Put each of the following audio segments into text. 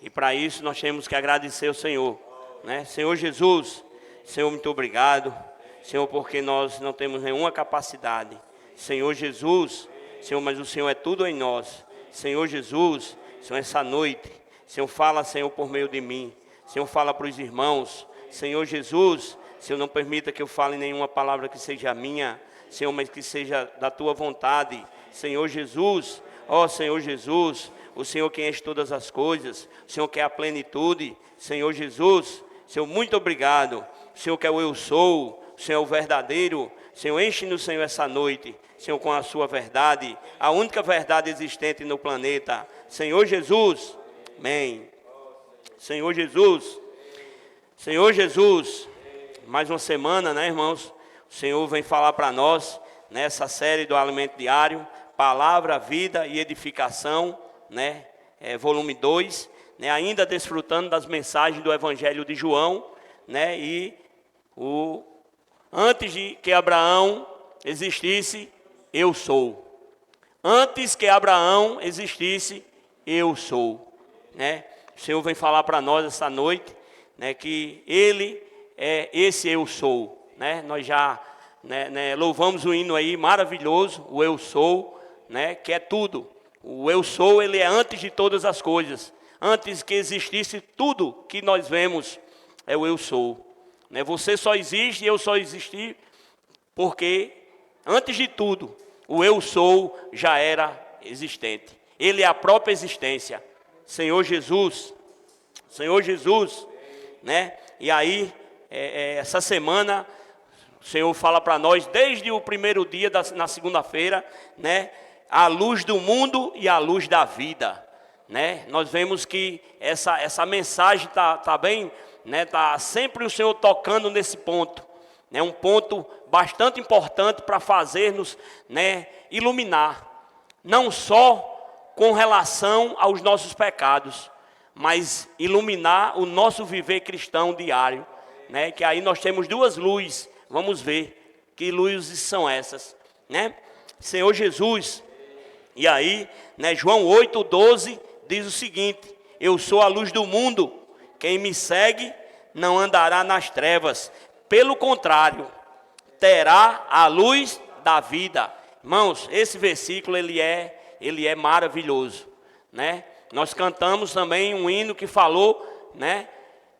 E para isso nós temos que agradecer ao Senhor, né? Senhor Jesus, Senhor, muito obrigado. Senhor, porque nós não temos nenhuma capacidade. Senhor Jesus, Senhor, mas o Senhor é tudo em nós. Senhor Jesus, Senhor, essa noite, Senhor, fala, Senhor, por meio de mim. Senhor, fala para os irmãos. Senhor Jesus, Senhor, não permita que eu fale nenhuma palavra que seja minha, Senhor, mas que seja da tua vontade. Senhor Jesus, ó Senhor Jesus, o Senhor quem és todas as coisas, o Senhor que é a plenitude. Senhor Jesus, Senhor, muito obrigado. O Senhor que é o eu sou, o Senhor é o verdadeiro. Senhor, enche-nos, Senhor, essa noite, Senhor, com a sua verdade, a única verdade existente no planeta. Senhor Jesus, amém. Senhor Jesus, Senhor Jesus, mais uma semana, né, irmãos? O Senhor vem falar para nós, nessa série do Alimento Diário, Palavra, Vida e Edificação, né? Volume 2, né? Ainda desfrutando das mensagens do Evangelho de João, né? E antes de que Abraão existisse, eu sou. Antes que Abraão existisse, eu sou, né? O Senhor vem falar para nós essa noite, né, que Ele é esse eu sou, né? Nós já louvamos o hino aí maravilhoso, o eu sou, né, que é tudo. O eu sou, ele é antes de todas as coisas. Antes que existisse tudo que nós vemos, é o eu sou. Né? Você só existe e eu só existi porque, antes de tudo, o eu sou já era existente. Ele é a própria existência. Senhor Jesus, né? E aí, essa semana, o Senhor fala para nós, desde o primeiro dia, na segunda-feira, né? A luz do mundo e a luz da vida, né? Nós vemos que essa mensagem tá bem, né? Tá sempre o Senhor tocando nesse ponto, né? Um ponto bastante importante para fazer-nos, né, iluminar, não só com relação aos nossos pecados, mas iluminar o nosso viver cristão diário, né? Que aí nós temos duas luzes. Vamos ver que luzes são essas, né? Senhor Jesus. E aí, né, João 8:12 diz o seguinte: eu sou a luz do mundo, quem me segue não andará nas trevas, pelo contrário, terá a luz da vida. Irmãos, esse versículo ele é maravilhoso, né? Nós cantamos também um hino que falou, né,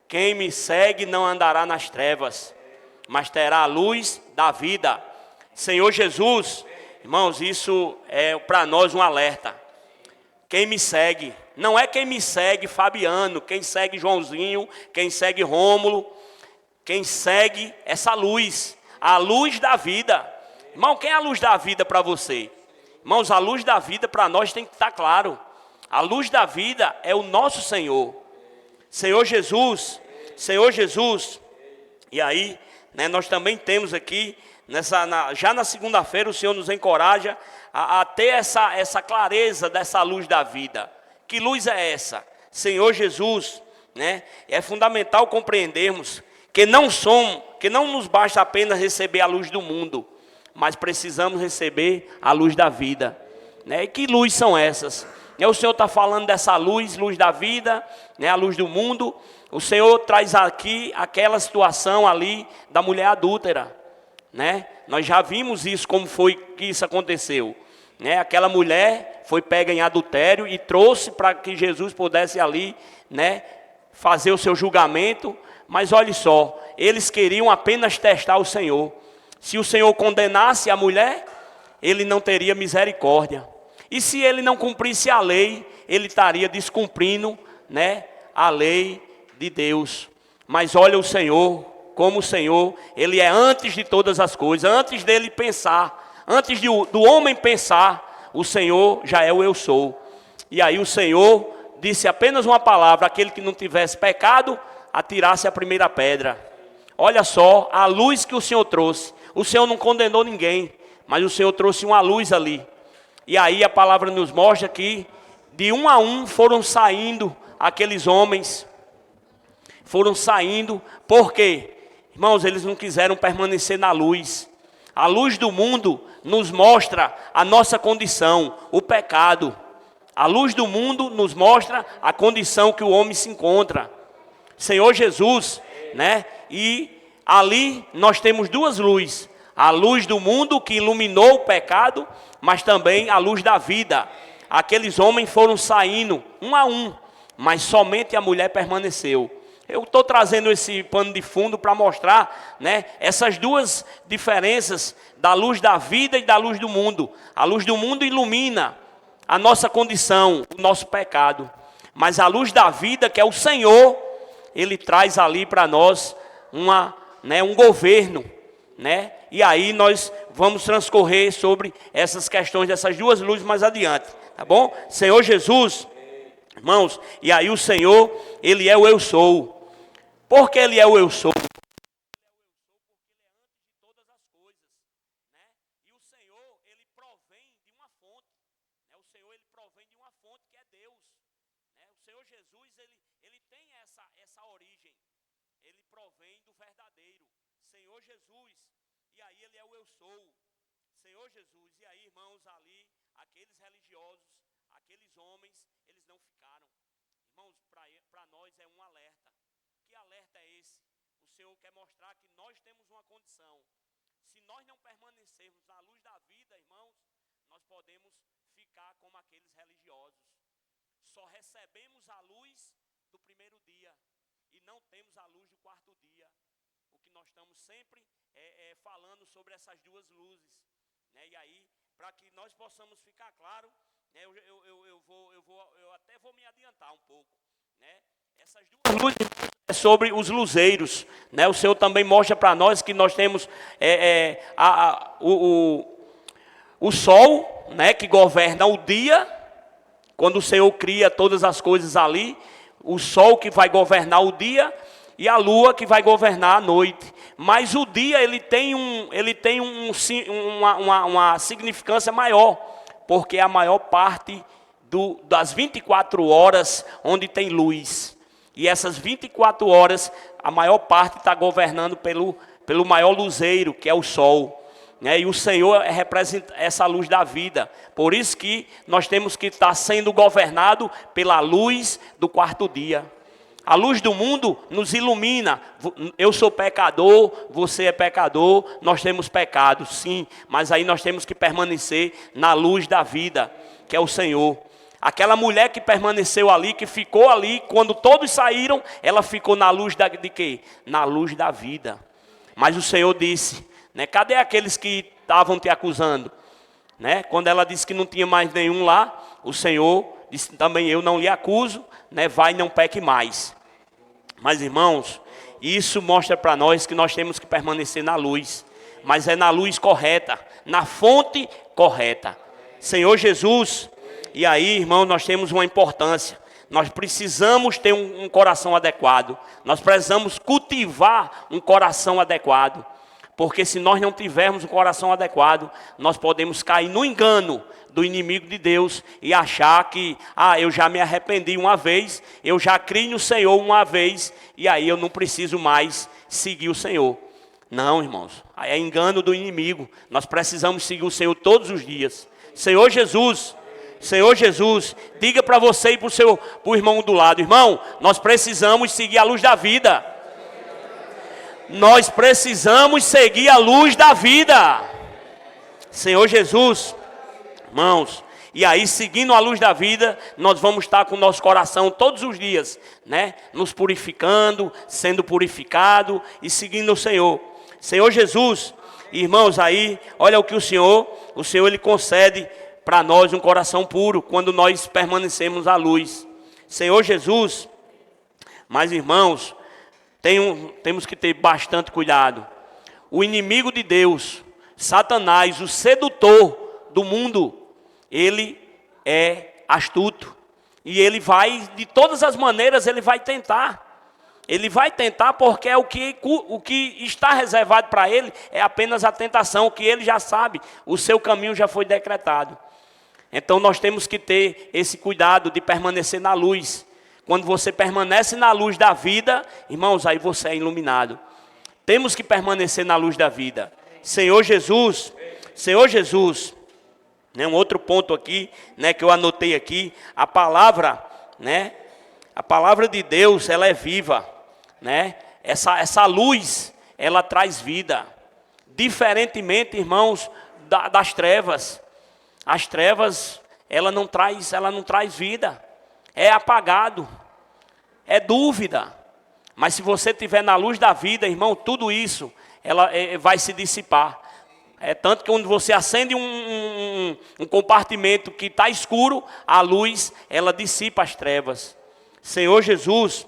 quem me segue não andará nas trevas, mas terá a luz da vida. Senhor Jesus, irmãos, isso é para nós um alerta. Quem me segue, não é quem me segue Fabiano, quem segue Joãozinho, quem segue Rômulo, quem segue essa luz, a luz da vida. Irmão, quem é a luz da vida para você? Irmãos, a luz da vida para nós tem que estar claro. A luz da vida é o nosso Senhor. Senhor Jesus, Senhor Jesus. E aí, né, nós também temos aqui, já na segunda-feira, o Senhor nos encoraja a ter essa clareza dessa luz da vida. Que luz é essa? Senhor Jesus, né? É fundamental compreendermos que não nos basta apenas receber a luz do mundo, mas precisamos receber a luz da vida, né? E que luz são essas? O Senhor está falando dessa luz da vida, né? A luz do mundo. O Senhor traz aqui aquela situação ali da mulher adúltera, né? Nós já vimos isso, como foi que isso aconteceu, né? Aquela mulher foi pega em adultério e trouxe para que Jesus pudesse ali, né, fazer o seu julgamento. Mas olhe só, eles queriam apenas testar o Senhor. Se o Senhor condenasse a mulher, ele não teria misericórdia. E se ele não cumprisse a lei, ele estaria descumprindo, né, a lei de Deus. Mas olha o Senhor, como o Senhor, ele é antes de todas as coisas, antes dele pensar, antes do homem pensar, o Senhor já é o eu sou. E aí o Senhor disse apenas uma palavra: aquele que não tivesse pecado, atirasse a primeira pedra. Olha só a luz que o Senhor trouxe. O Senhor não condenou ninguém, mas o Senhor trouxe uma luz ali. E aí a palavra nos mostra que de um a um foram saindo aqueles homens. Foram saindo, por quê? Irmãos, eles não quiseram permanecer na luz. A luz do mundo nos mostra a nossa condição, o pecado. A luz do mundo nos mostra a condição que o homem se encontra. Senhor Jesus, né? E ali nós temos duas luzes. A luz do mundo que iluminou o pecado, mas também a luz da vida. Aqueles homens foram saindo um a um, mas somente a mulher permaneceu. Eu estou trazendo esse pano de fundo para mostrar, né, essas duas diferenças da luz da vida e da luz do mundo. A luz do mundo ilumina a nossa condição, o nosso pecado. Mas a luz da vida, que é o Senhor, Ele traz ali para nós um governo, né? E aí nós vamos transcorrer sobre essas questões dessas duas luzes mais adiante, tá bom? Senhor Jesus, irmãos, e aí o Senhor, Ele é o eu sou. Por que Ele é o eu sou? Só recebemos a luz do primeiro dia e não temos a luz do quarto dia. O que nós estamos sempre falando sobre essas duas luzes, né? E aí, para que nós possamos ficar claro, né, eu até vou me adiantar um pouco, né? Essas duas luzes é sobre os luzeiros, né? O Senhor também mostra para nós que nós temos o sol, né, que governa o dia. Quando o Senhor cria todas as coisas ali, o sol que vai governar o dia e a lua que vai governar a noite. Mas o dia ele tem uma significância maior, porque é a maior parte das 24 horas onde tem luz. E essas 24 horas, a maior parte está governando pelo maior luzeiro, que é o sol. E o Senhor representa essa luz da vida. Por isso que nós temos que estar sendo governado pela luz do quarto dia. A luz do mundo nos ilumina. Eu sou pecador, você é pecador, nós temos pecado, sim. Mas aí nós temos que permanecer na luz da vida, que é o Senhor. Aquela mulher que permaneceu ali, que ficou ali, quando todos saíram, ela ficou na luz de quê? Na luz da vida. Mas o Senhor disse, né, cadê aqueles que estavam te acusando? Né? Quando ela disse que não tinha mais nenhum lá, o Senhor disse também, eu não lhe acuso, né? Vai, não peque mais. Mas irmãos, isso mostra para nós que nós temos que permanecer na luz. Mas é na luz correta, na fonte correta. Senhor Jesus, e aí irmão, nós temos uma importância. Nós precisamos ter um coração adequado. Nós precisamos cultivar um coração adequado. Porque se nós não tivermos um coração adequado, nós podemos cair no engano do inimigo de Deus e achar que, eu já me arrependi uma vez, eu já criei no Senhor uma vez, e aí eu não preciso mais seguir o Senhor. Não, irmãos, aí é engano do inimigo. Nós precisamos seguir o Senhor todos os dias. Senhor Jesus, diga para você e para o irmão do lado, irmão, nós precisamos seguir a luz da vida. Nós precisamos seguir a luz da vida. Senhor Jesus, irmãos, e aí seguindo a luz da vida, nós vamos estar com o nosso coração todos os dias, né? Nos purificando, sendo purificado e seguindo o Senhor. Senhor Jesus, irmãos, aí, olha o que o Senhor Ele concede para nós um coração puro, quando nós permanecemos à luz. Senhor Jesus, mas irmãos, temos que ter bastante cuidado. O inimigo de Deus, Satanás, o sedutor do mundo, ele é astuto. E ele vai, de todas as maneiras, ele vai tentar. Ele vai tentar porque o que está reservado para ele é apenas a tentação, que ele já sabe, o seu caminho já foi decretado. Então nós temos que ter esse cuidado de permanecer na luz. Quando você permanece na luz da vida, irmãos, aí você é iluminado. Temos que permanecer na luz da vida. Senhor Jesus, Né? Um outro ponto aqui, né, que eu anotei aqui, a palavra, né, a palavra de Deus, ela é viva, né? Essa luz, ela traz vida. Diferentemente, irmãos, das trevas. As trevas, ela não traz vida. É apagado. É dúvida. Mas se você estiver na luz da vida, irmão, tudo isso ela vai se dissipar. É tanto que quando você acende um compartimento que está escuro, a luz, ela dissipa as trevas. Senhor Jesus,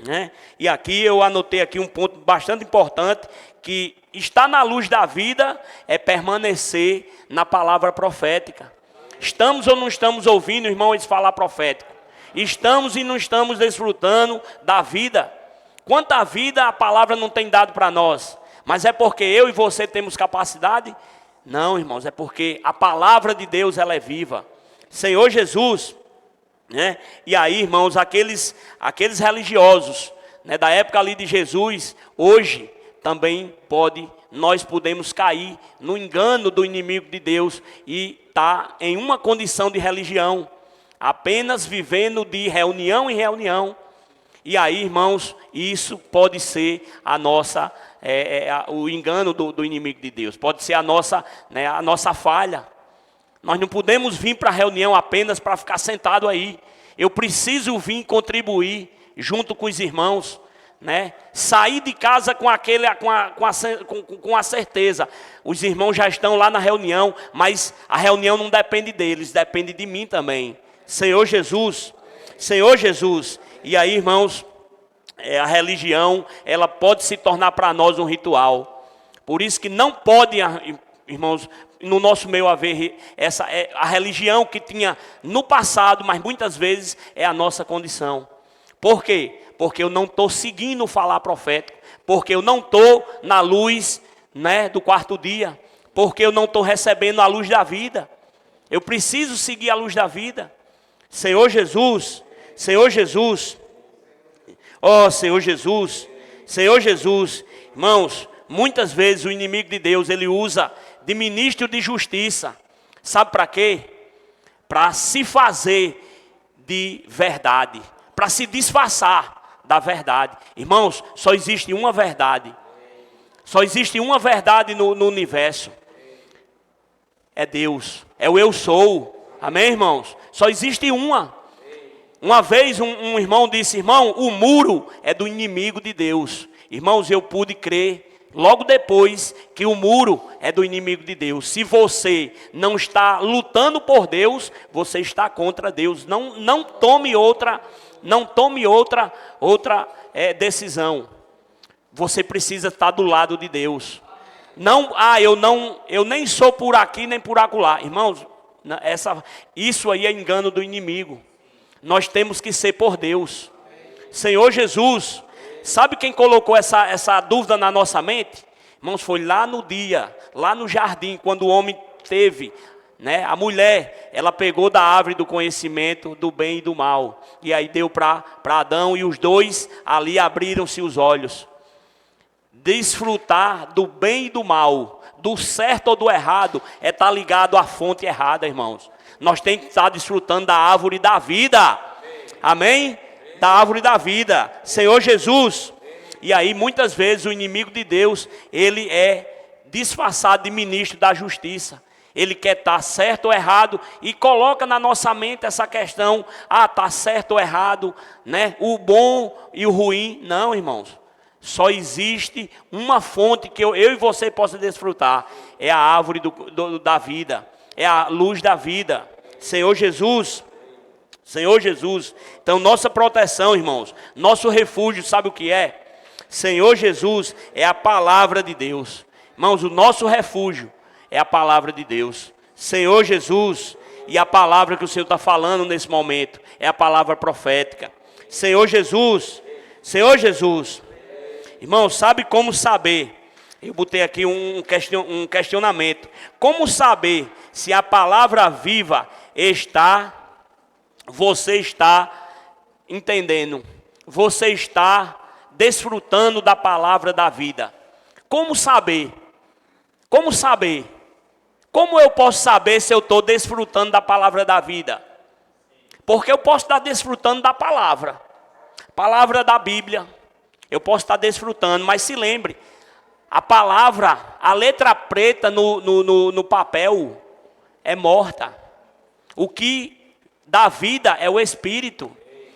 né? E aqui eu anotei aqui um ponto bastante importante, que estar na luz da vida é permanecer na palavra profética. Estamos ou não estamos ouvindo, irmão, esse falar profético? Estamos e não estamos desfrutando da vida. Quanta vida a palavra não tem dado para nós? Mas é porque eu e você temos capacidade? Não, irmãos, é porque a palavra de Deus, ela é viva. Senhor Jesus, né? E aí, irmãos, aqueles religiosos, né, da época ali de Jesus, hoje também nós podemos cair no engano do inimigo de Deus e estar em uma condição de religião, apenas vivendo de reunião em reunião. E aí, irmãos, isso pode ser a nossa, o engano do inimigo de Deus. Pode ser a nossa falha. Nós não podemos vir para a reunião apenas para ficar sentado aí. Eu preciso vir contribuir junto com os irmãos, né? Sair de casa com a certeza. Os irmãos já estão lá na reunião, mas a reunião não depende deles, depende de mim também. Senhor Jesus, Senhor Jesus. E aí, irmãos, a religião, ela pode se tornar para nós um ritual. Por isso que não pode, irmãos, no nosso meio haver a religião que tinha no passado, mas muitas vezes é a nossa condição. Por quê? Porque eu não estou seguindo o falar profético, porque eu não estou na luz, né, do quarto dia, porque eu não estou recebendo a luz da vida. Eu preciso seguir a luz da vida. Senhor Jesus, Senhor Jesus, ó Senhor Jesus, Senhor Jesus, irmãos, muitas vezes o inimigo de Deus, ele usa de ministro de justiça, sabe para quê? Para se fazer de verdade, para se disfarçar da verdade. Irmãos, só existe uma verdade, só existe uma verdade no universo, é Deus, é o eu sou, amém, irmãos? Só existe uma. Uma vez um irmão disse: irmão, o muro é do inimigo de Deus. Irmãos, eu pude crer logo depois que o muro é do inimigo de Deus. Se você não está lutando por Deus, você está contra Deus. Não tome outra decisão. Você precisa estar do lado de Deus. Eu nem sou por aqui nem por acolá. Irmãos, isso aí é engano do inimigo. Nós temos que ser por Deus. Senhor Jesus, sabe quem colocou essa dúvida na nossa mente? Irmãos, foi lá no jardim, quando o homem teve, né, a mulher, ela pegou da árvore do conhecimento do bem e do mal. E aí deu para Adão, e os dois ali abriram-se os olhos. Desfrutar do bem e do mal, do certo ou do errado, é estar ligado à fonte errada, irmãos. Nós temos que estar desfrutando da árvore da vida. Amém? Da árvore da vida. Senhor Jesus. E aí muitas vezes o inimigo de Deus, ele é disfarçado de ministro da justiça. Ele quer estar certo ou errado e coloca na nossa mente essa questão: está certo ou errado, né? O bom e o ruim. Não, irmãos. Só existe uma fonte que eu e você possa desfrutar. É a árvore da vida. É a luz da vida. Senhor Jesus. Senhor Jesus. Então nossa proteção, irmãos, nosso refúgio, sabe o que é? Senhor Jesus é a palavra de Deus. Irmãos, o nosso refúgio é a palavra de Deus. Senhor Jesus, e a palavra que o Senhor está falando nesse momento é a palavra profética. Senhor Jesus, Senhor Jesus. Irmãos, sabe como saber? Eu botei aqui um questionamento. Como saber se a palavra viva você está entendendo? Você está desfrutando da palavra da vida? Como saber? Como saber? Como eu posso saber se eu estou desfrutando da palavra da vida? Porque eu posso estar desfrutando da palavra da Bíblia. Eu posso estar desfrutando, mas se lembre, a palavra, a letra preta no papel é morta. O que dá vida é o Espírito.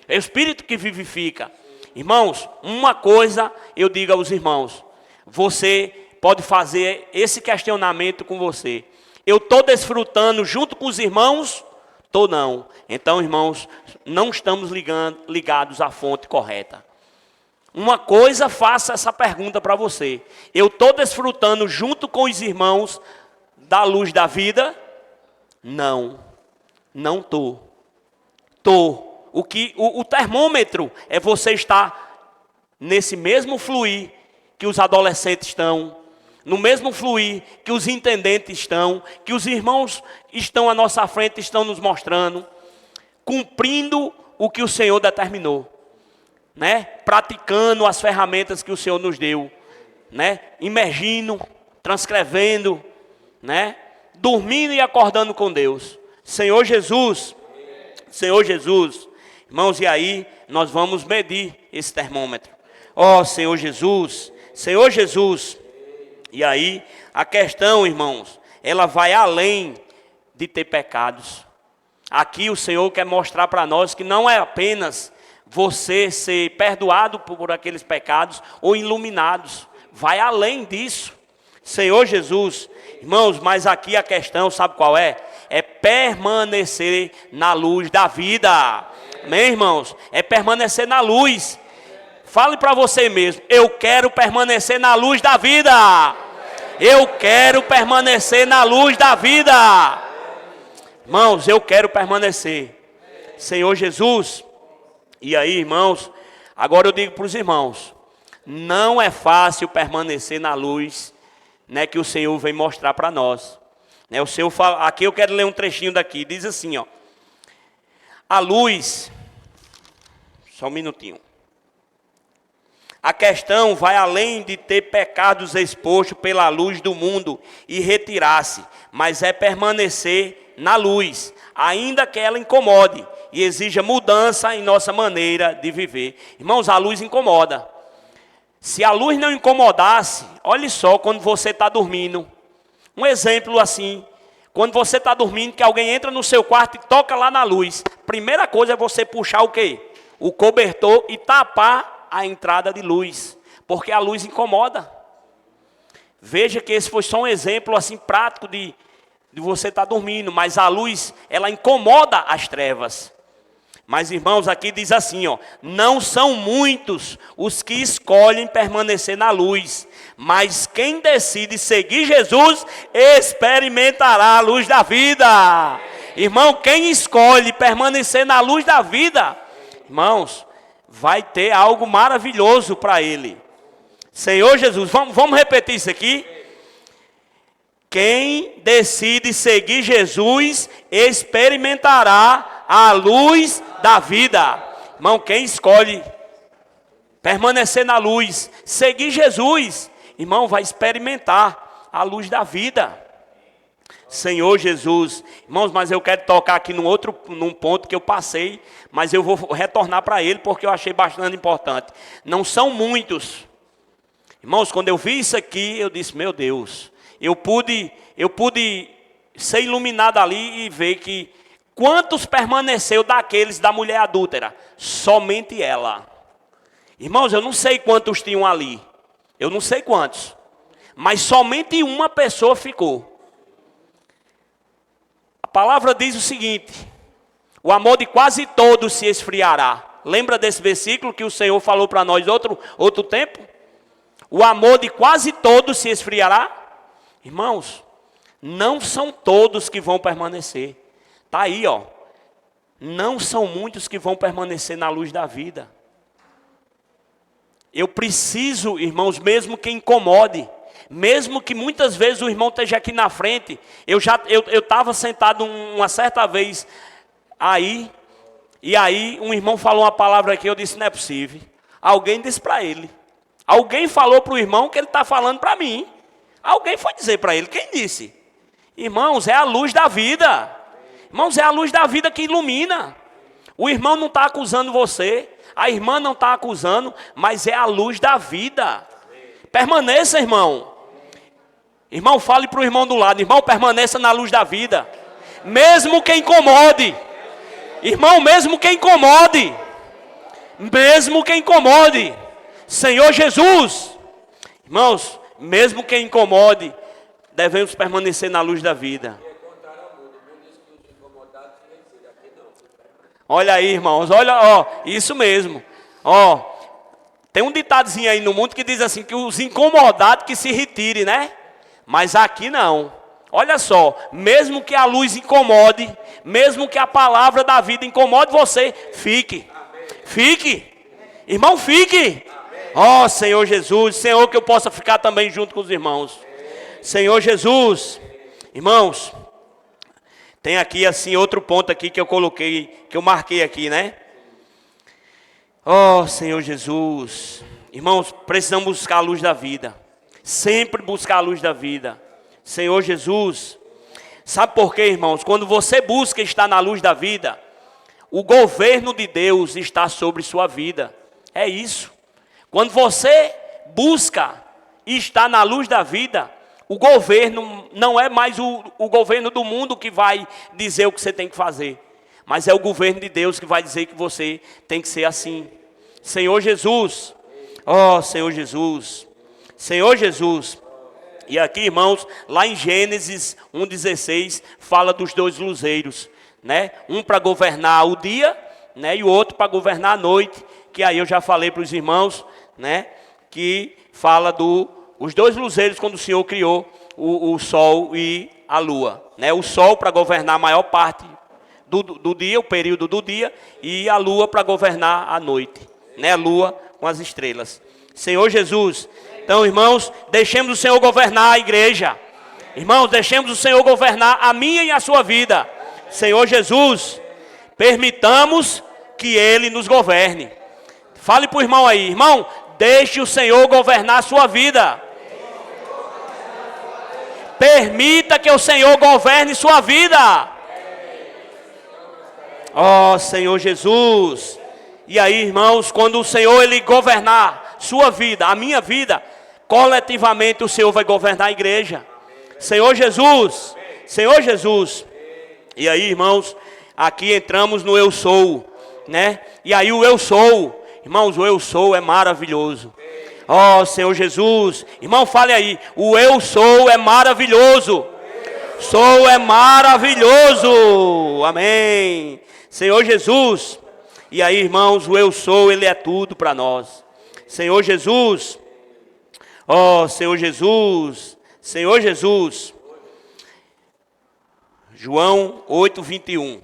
É o Espírito que vivifica. Irmãos, uma coisa eu digo aos irmãos. Você pode fazer esse questionamento com você. Eu estou desfrutando junto com os irmãos? Estou não. Então, irmãos, não estamos ligados à fonte correta. Uma coisa, faça essa pergunta para você. Eu estou desfrutando junto com os irmãos da luz da vida? Não. Não estou. Estou. O termômetro é você estar nesse mesmo fluir que os adolescentes estão, no mesmo fluir que os intendentes estão, que os irmãos estão à nossa frente, estão nos mostrando, cumprindo o que o Senhor determinou, né? Praticando as ferramentas que o Senhor nos deu, né? Imergindo, transcrevendo, né? Dormindo e acordando com Deus. Senhor Jesus, irmãos, e aí nós vamos medir esse termômetro. Ó Senhor Jesus, e aí a questão, irmãos, ela vai além de ter pecados. Aqui o Senhor quer mostrar para nós que não é apenas você ser perdoado por aqueles pecados ou iluminados. Vai além disso. Senhor Jesus, irmãos, mas aqui a questão, sabe qual é? É permanecer na luz da vida. Amém, irmãos? É permanecer na luz. Fale para você mesmo, eu quero permanecer na luz da vida. Eu quero permanecer na luz da vida. Irmãos, eu quero permanecer. Senhor Jesus. E aí, irmãos, agora eu digo para os irmãos, não é fácil permanecer na luz, né, que o Senhor vem mostrar para nós. Né, o Senhor fala, aqui eu quero ler um trechinho daqui, diz assim, ó. A luz, só um minutinho. A questão vai além de ter pecados expostos pela luz do mundo e retirar-se, mas é permanecer na luz, ainda que ela incomode e exija mudança em nossa maneira de viver. Irmãos, a luz incomoda. Se a luz não incomodasse, olhe só quando você está dormindo. Um exemplo assim, quando você está dormindo, que alguém entra no seu quarto e toca lá na luz. Primeira coisa é você puxar o quê? O cobertor e tapar a entrada de luz, porque a luz incomoda. Veja que esse foi só um exemplo assim prático de você estar dormindo, mas a luz, ela incomoda as trevas. Mas irmãos, aqui diz assim, ó, não são muitos os que escolhem permanecer na luz, mas quem decide seguir Jesus experimentará a luz da vida. Irmão, quem escolhe permanecer na luz da vida, irmãos, vai ter algo maravilhoso para ele. Senhor Jesus, vamos repetir isso aqui? Quem decide seguir Jesus experimentará a luz da vida. Irmão, quem escolhe permanecer na luz, seguir Jesus, irmão, vai experimentar a luz da vida. Senhor Jesus, irmãos, mas eu quero tocar aqui num ponto que eu passei, mas eu vou retornar para ele porque eu achei bastante importante. Não são muitos. Irmãos, quando eu vi isso aqui, eu disse, meu Deus, eu pude ser iluminado ali e ver que quantos permaneceu daqueles da mulher adúltera? Somente ela. Irmãos, eu não sei quantos tinham ali. Eu não sei quantos. Mas somente uma pessoa ficou. A palavra diz o seguinte: o amor de quase todos se esfriará. Lembra desse versículo que o Senhor falou para nós outro tempo? O amor de quase todos se esfriará. Irmãos, não são todos que vão permanecer. Está aí, ó. Não são muitos que vão permanecer na luz da vida. Eu preciso, irmãos, mesmo que incomode, mesmo que muitas vezes o irmão esteja aqui na frente, eu estava sentado uma certa vez aí, e aí um irmão falou uma palavra aqui, eu disse, não é possível. Alguém disse para ele. Alguém falou para o irmão que ele está falando para mim. Alguém foi dizer para ele, quem disse? Irmãos, é a luz da vida. Irmãos, é a luz da vida que ilumina. O irmão não está acusando você, a irmã não está acusando, mas é a luz da vida. Permaneça, irmão. Irmão, fale para o irmão do lado, irmão, permaneça na luz da vida. Mesmo que incomode. Irmão, mesmo que incomode. Mesmo que incomode. Senhor Jesus. Irmãos, mesmo que incomode, devemos permanecer na luz da vida. Olha aí, irmãos, olha, ó, isso mesmo. Ó, tem um ditadozinho aí no mundo que diz assim, que os incomodados que se retirem, né? Mas aqui não. Olha só, mesmo que a luz incomode, mesmo que a palavra da vida incomode você, fique. Fique. Irmão, fique. Ó, Senhor Jesus, Senhor, que eu possa ficar também junto com os irmãos. Senhor Jesus, irmãos, tem aqui assim outro ponto aqui que eu coloquei, que eu marquei aqui, né? Ó, Senhor Jesus, irmãos, precisamos buscar a luz da vida. Sempre buscar a luz da vida. Senhor Jesus, sabe por quê, irmãos? Quando você busca estar na luz da vida, o governo de Deus está sobre sua vida. É isso. Quando você busca estar na luz da vida, o governo não é mais o governo do mundo que vai dizer o que você tem que fazer, mas é o governo de Deus que vai dizer que você tem que ser assim. Senhor Jesus, ó Senhor Jesus, Senhor Jesus. E aqui, irmãos, lá em Gênesis 1,16, fala dos dois luzeiros, né? Um para governar o dia, né? E o outro para governar a noite, que aí eu já falei para os irmãos, né? Que fala os dois luzeiros quando o Senhor criou o sol e a lua, né? O sol para governar a maior parte do dia, o período do dia, e a lua para governar a noite, né? A lua com as estrelas. Senhor Jesus, então, irmãos, deixemos o Senhor governar a igreja. Irmãos, deixemos o Senhor governar a minha e a sua vida. Senhor Jesus, permitamos que Ele nos governe. Fale para o irmão aí, irmão, deixe o Senhor governar a sua vida. Permita que o Senhor governe sua vida. Ó Senhor Jesus. E aí, irmãos, quando o Senhor Ele governar sua vida, a minha vida, coletivamente o Senhor vai governar a igreja. Senhor Jesus, Senhor Jesus. E aí, irmãos, aqui entramos no eu sou, né? E aí o eu sou, irmãos, o eu sou é maravilhoso. Ó Senhor Jesus, irmão, fale aí, o eu sou é maravilhoso. Sou é maravilhoso. Amém. Senhor Jesus. E aí, irmãos, o eu sou, ele é tudo para nós. Senhor Jesus. Ó Senhor Jesus. Senhor Jesus. João 8:21.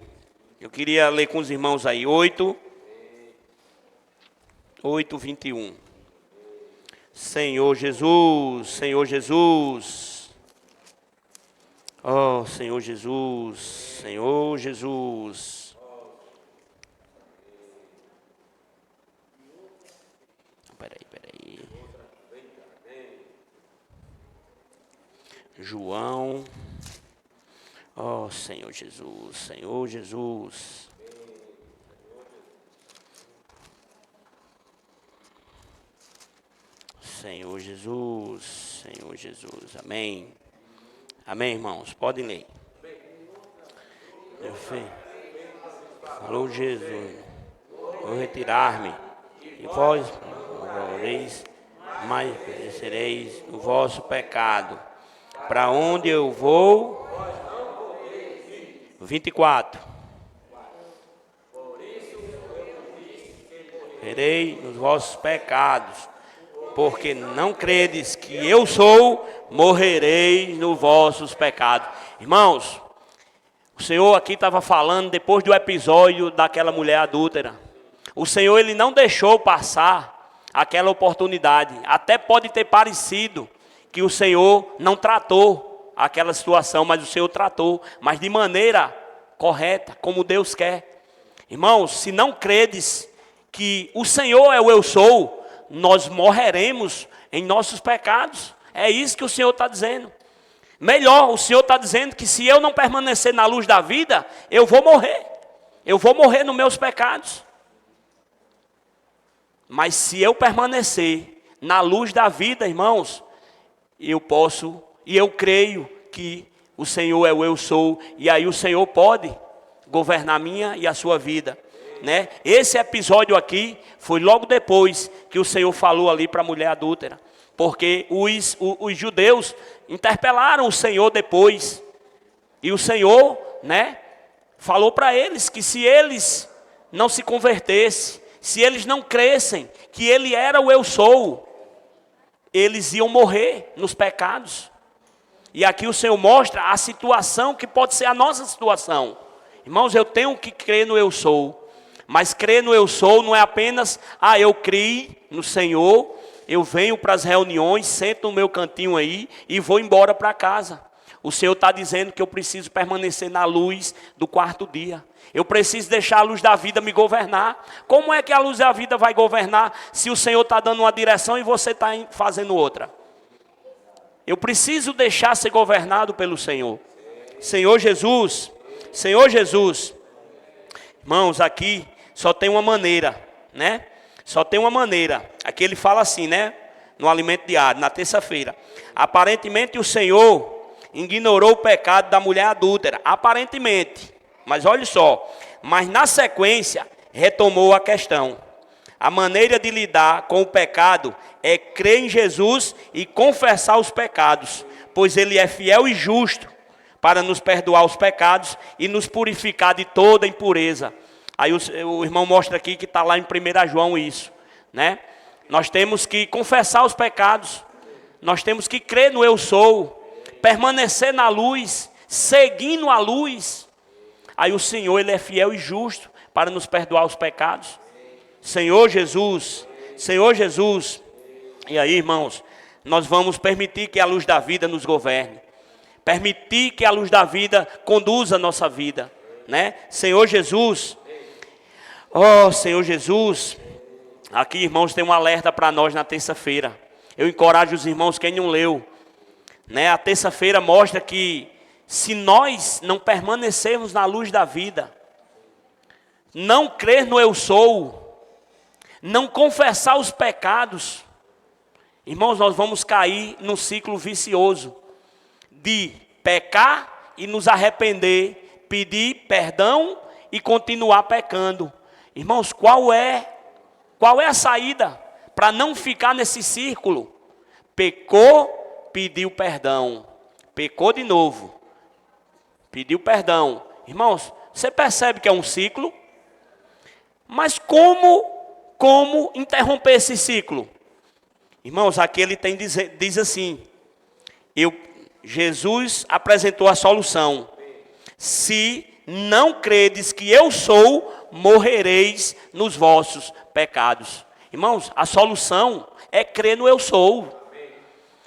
Eu queria ler com os irmãos aí. 8:21. Senhor Jesus. Senhor Jesus. Ó Senhor Jesus. Senhor Jesus. Peraí. João. Ó Senhor Jesus. Senhor Jesus. Senhor Jesus. Senhor Jesus. Amém. Amém, irmãos. Podem ler. Falou Jesus. Vou retirar-me. E vós moreis, mas perecereis no vosso pecado. Para onde eu vou? 24. Verei nos vossos pecados, porque não credes que eu sou, morrereis nos vossos pecados. Irmãos, o Senhor aqui estava falando depois do episódio daquela mulher adúltera. O Senhor, Ele não deixou passar aquela oportunidade. Até pode ter parecido que o Senhor não tratou aquela situação, mas o Senhor tratou, mas de maneira correta, como Deus quer. Irmãos, se não credes que o Senhor é o eu sou, nós morreremos em nossos pecados. É isso que o Senhor está dizendo. Melhor, o Senhor está dizendo que se eu não permanecer na luz da vida, eu vou morrer. Eu vou morrer nos meus pecados. Mas se eu permanecer na luz da vida, irmãos, eu posso, e eu creio que o Senhor é o eu sou, e aí o Senhor pode governar a minha e a sua vida, né? Esse episódio aqui foi logo depois que o Senhor falou ali para a mulher adúltera, porque os judeus interpelaram o Senhor depois, e o Senhor, né, falou para eles que se eles não se convertessem, se eles não crescem que Ele era o eu sou, eles iam morrer nos pecados. E aqui o Senhor mostra a situação que pode ser a nossa situação. Irmãos, eu tenho que crer no eu sou. Mas crer no eu sou não é apenas, eu criei no Senhor, eu venho para as reuniões, sento no meu cantinho aí e vou embora para casa. O Senhor está dizendo que eu preciso permanecer na luz do quarto dia. Eu preciso deixar a luz da vida me governar. Como é que a luz da vida vai governar se o Senhor está dando uma direção e você está fazendo outra? Eu preciso deixar ser governado pelo Senhor. Senhor Jesus, Senhor Jesus. Irmãos, aqui só tem uma maneira, né? Só tem uma maneira. Aqui ele fala assim, né? No alimento diário, na terça-feira. Aparentemente o Senhor ignorou o pecado da mulher adúltera. Aparentemente. Mas olha só. Mas na sequência, retomou a questão. A maneira de lidar com o pecado é crer em Jesus e confessar os pecados, pois Ele é fiel e justo para nos perdoar os pecados e nos purificar de toda impureza. Aí o irmão mostra aqui que está lá em 1 João isso, né? Nós temos que confessar os pecados, nós temos que crer no eu sou, permanecer na luz, seguindo a luz. Aí o Senhor, Ele é fiel e justo para nos perdoar os pecados. Senhor Jesus, Senhor Jesus. E aí, irmãos, nós vamos permitir que a luz da vida nos governe. Permitir que a luz da vida conduza a nossa vida, né? Senhor Jesus. Oh, Senhor Jesus. Aqui, irmãos, tem um alerta para nós na terça-feira. Eu encorajo os irmãos, quem não leu, né? A terça-feira mostra que se nós não permanecermos na luz da vida, não crer no eu sou, não confessar os pecados, irmãos, nós vamos cair num ciclo vicioso de pecar e nos arrepender, pedir perdão e continuar pecando. Irmãos, qual é a saída para não ficar nesse círculo? Pecou, pediu perdão, pecou de novo, pediu perdão. Irmãos, você percebe que é um ciclo? Mas como interromper esse ciclo? Irmãos, aqui ele diz assim, Jesus apresentou a solução. Se não credes que eu sou, morrereis nos vossos pecados. Irmãos, a solução é crer no eu sou.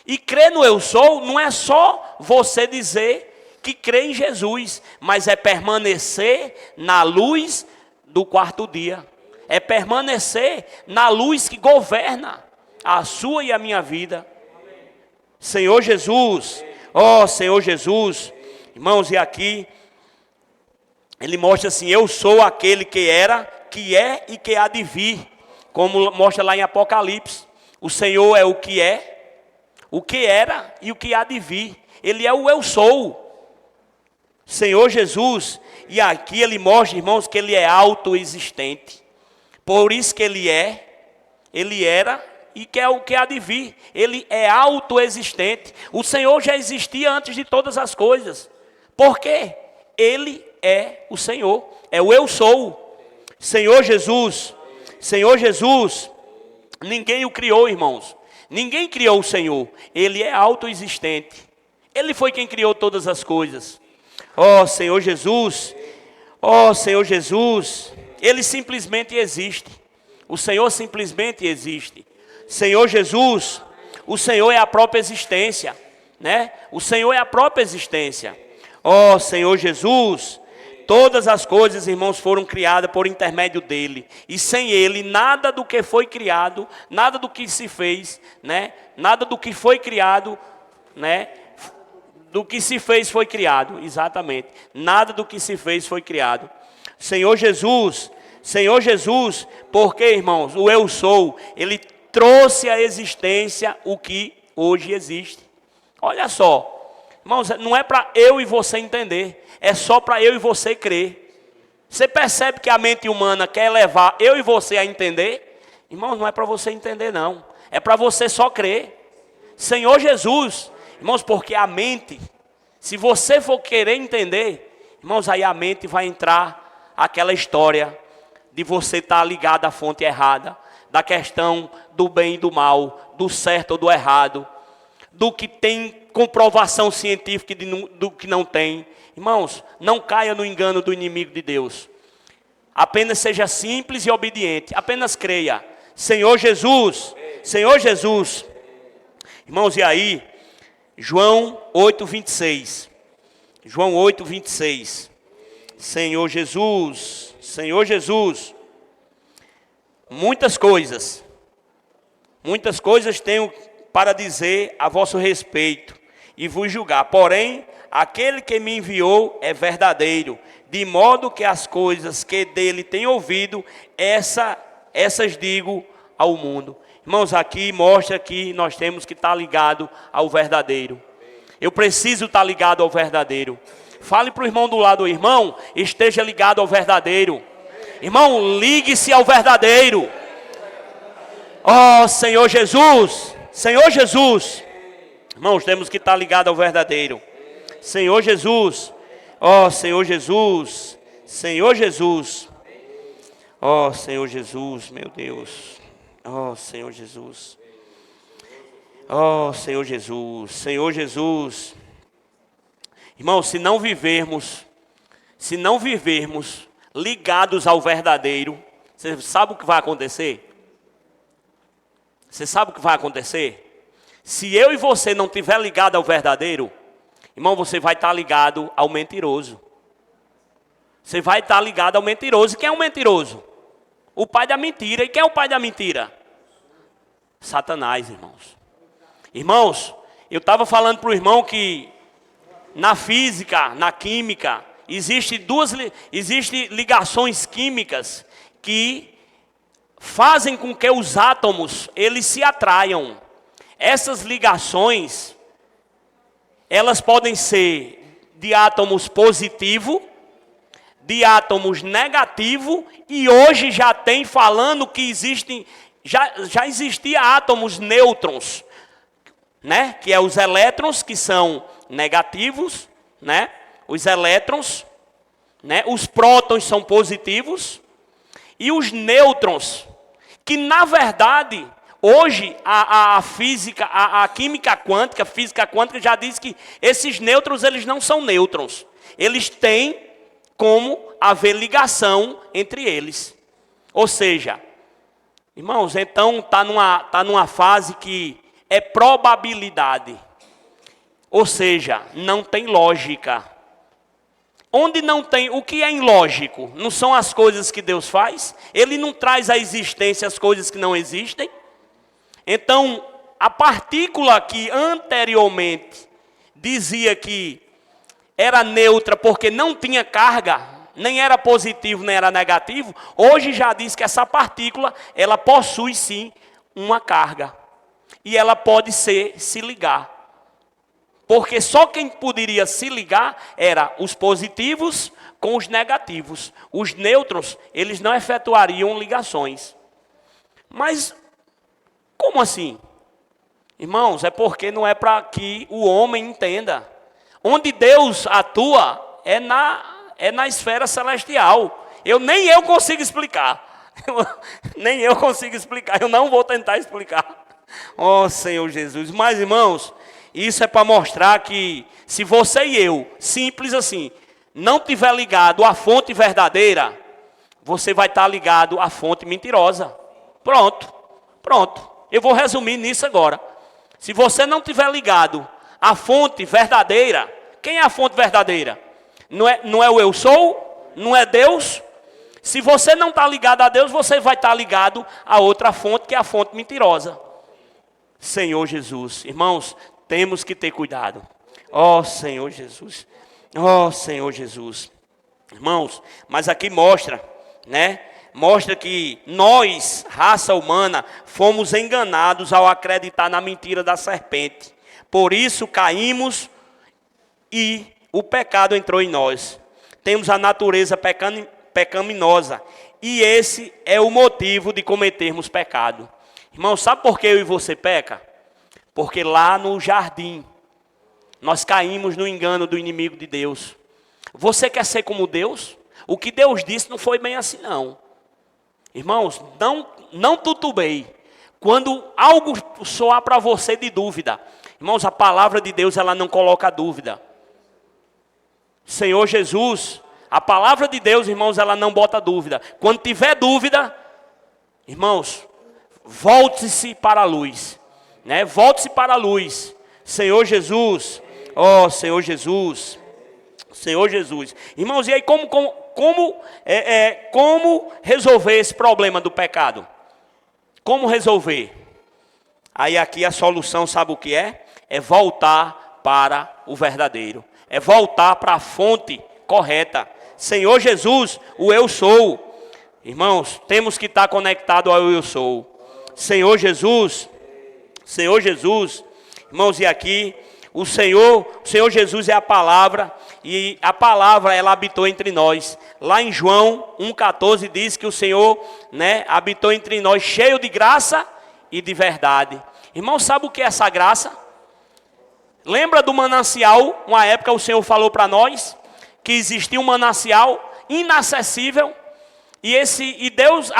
E crer no eu sou não é só você dizer que crê em Jesus, mas é permanecer na luz do quarto dia. É permanecer na luz que governa a sua e a minha vida. Senhor Jesus, ó Senhor Jesus. Irmãos, e aqui ele mostra assim, eu sou aquele que era, que é e que há de vir. Como mostra lá em Apocalipse. O Senhor é o que é, o que era e o que há de vir. Ele é o eu sou. Senhor Jesus. E aqui ele mostra, irmãos, que ele é autoexistente. Por isso que ele era e que é o que há de vir. Ele é autoexistente. O Senhor já existia antes de todas as coisas. Por quê? Ele é o Senhor. É o eu sou. Senhor Jesus. Senhor Jesus. Ninguém o criou, irmãos. Ninguém criou o Senhor. Ele é autoexistente. Ele foi quem criou todas as coisas. Ó Senhor Jesus. Ó Senhor Jesus. Ele simplesmente existe. O Senhor simplesmente existe. Senhor Jesus, o Senhor é a própria existência, né? O Senhor é a própria existência. Ó Senhor Jesus, todas as coisas, irmãos, foram criadas por intermédio dele. E sem ele, nada do que foi criado, nada do que se fez, né? Nada do que foi criado, né? do que se fez foi criado. Exatamente. Nada do que se fez foi criado. Senhor Jesus, porque, irmãos, o eu sou, ele trouxe à existência o que hoje existe. Olha só, irmãos, não é para eu e você entender, é só para eu e você crer. Você percebe que a mente humana quer levar eu e você a entender? Irmãos, não é para você entender não, é para você só crer. Senhor Jesus, irmãos, porque a mente, se você for querer entender, irmãos, aí a mente vai entrar aquela história de você estar ligado à fonte errada, da questão do bem e do mal, do certo ou do errado, do que tem comprovação científica e do que não tem. Irmãos, não caia no engano do inimigo de Deus. Apenas seja simples e obediente, apenas creia. Senhor Jesus, Senhor Jesus. Irmãos, e aí, João 8:26. João 8:26. Senhor Jesus, Senhor Jesus. Muitas coisas tenho para dizer a vosso respeito e vos julgar. Porém, aquele que me enviou é verdadeiro, de modo que as coisas que dele tenho ouvido, essas digo ao mundo. Irmãos, aqui mostra que nós temos que estar ligado ao verdadeiro. Eu preciso estar ligado ao verdadeiro. Fale para o irmão do lado, irmão, esteja ligado ao verdadeiro. Irmão, ligue-se ao verdadeiro. Oh, Senhor Jesus, Senhor Jesus. Irmãos, temos que estar ligado ao verdadeiro. Senhor Jesus, oh, Senhor Jesus, Senhor Jesus. Oh, Senhor Jesus, meu Deus. Oh, Senhor Jesus. Oh, Senhor Jesus, Senhor Jesus. Irmãos, se não vivermos ligados ao verdadeiro, você sabe o que vai acontecer? Você sabe o que vai acontecer? Se eu e você não estiver ligado ao verdadeiro, irmão, você vai estar ligado ao mentiroso. Você vai estar ligado ao mentiroso. E quem é o mentiroso? O pai da mentira. E quem é o pai da mentira? Satanás, irmãos. Irmãos, eu estava falando para o irmão que na física, na química, existem ligações químicas que fazem com que os átomos eles se atraiam. Essas ligações, elas podem ser de átomos positivo, de átomos negativo, e hoje já tem falando que existem, já existia átomos nêutrons, né? Que é os elétrons que são negativos, né? Os elétrons, né? Os prótons são positivos e os nêutrons, que na verdade hoje a física, a química quântica, a física quântica já diz que esses nêutrons eles não são nêutrons, eles têm como haver ligação entre eles. Ou seja, irmãos, então está numa fase que é probabilidade. Ou seja, não tem lógica. Onde não tem, o que é ilógico? Não são as coisas que Deus faz? Ele não traz à existência as coisas que não existem? Então, a partícula que anteriormente dizia que era neutra porque não tinha carga, nem era positivo, nem era negativo, hoje já diz que essa partícula, ela possui sim uma carga. E ela pode se ligar. Porque só quem poderia se ligar era os positivos com os negativos. Os nêutrons, eles não efetuariam ligações. Mas, como assim? Irmãos, é porque não é para que o homem entenda. Onde Deus atua é na esfera celestial. Nem eu consigo explicar. Nem eu consigo explicar. Eu não vou tentar explicar. Oh, Senhor Jesus. Mas, irmãos, isso é para mostrar que se você e eu, simples assim, não tiver ligado à fonte verdadeira, você vai estar ligado à fonte mentirosa. Pronto. Eu vou resumir nisso agora. Se você não tiver ligado à fonte verdadeira, quem é a fonte verdadeira? Não é o eu sou? Não é Deus? Se você não está ligado a Deus, você vai estar ligado a outra fonte, que é a fonte mentirosa. Senhor Jesus. Irmãos, temos que ter cuidado. Ó Senhor Jesus. Ó Senhor Jesus. Irmãos, mas aqui mostra, né? Mostra que nós, raça humana, fomos enganados ao acreditar na mentira da serpente. Por isso caímos e o pecado entrou em nós. Temos a natureza pecaminosa. E esse é o motivo de cometermos pecado. Irmão, sabe por que eu e você peca? Porque lá no jardim, nós caímos no engano do inimigo de Deus. Você quer ser como Deus? O que Deus disse não foi bem assim não. Irmãos, não tutubei. Quando algo soar para você de dúvida. Irmãos, a palavra de Deus, ela não coloca dúvida. Senhor Jesus, a palavra de Deus, irmãos, ela não bota dúvida. Quando tiver dúvida, irmãos, volte-se para a luz. Né? Volte-se para a luz. Senhor Jesus, ó Senhor Jesus. Senhor Jesus. Irmãos, e aí como resolver esse problema do pecado? Como resolver? Aí aqui a solução, sabe o que é? É voltar para o verdadeiro. É voltar para a fonte correta. Senhor Jesus, o eu sou. Irmãos, temos que estar conectados ao eu sou. Senhor Jesus. Senhor Jesus. Irmãos, e aqui o Senhor Jesus é a palavra. E a palavra, ela habitou entre nós. Lá em João 1,14 diz que o Senhor, né, habitou entre nós, cheio de graça e de verdade. Irmão, sabe o que é essa graça? Lembra do manancial? Uma época o Senhor falou para nós que existia um manancial inacessível. E Deus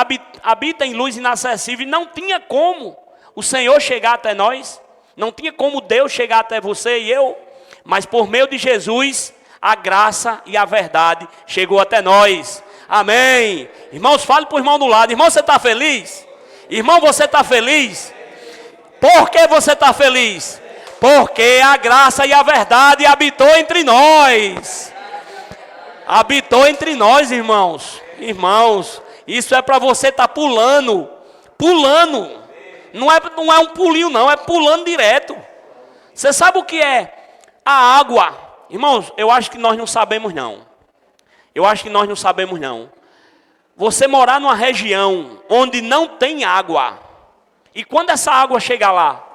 habita em luz inacessível. E não tinha como o Senhor chegar até nós. Não tinha como Deus chegar até você e eu. Mas por meio de Jesus, a graça e a verdade chegou até nós. Amém. Irmãos, fale para o irmão do lado. Irmão, você está feliz? Irmão, você está feliz? Por que você está feliz? Porque a graça e a verdade habitou entre nós. Habitou entre nós, irmãos. Irmãos, isso é para você estar pulando. Pulando. Não é um pulinho não, é pulando direto. Você sabe o que é a água? Irmãos, eu acho que nós não sabemos não. Eu acho que nós não sabemos não. Você morar numa região onde não tem água. E quando essa água chegar lá?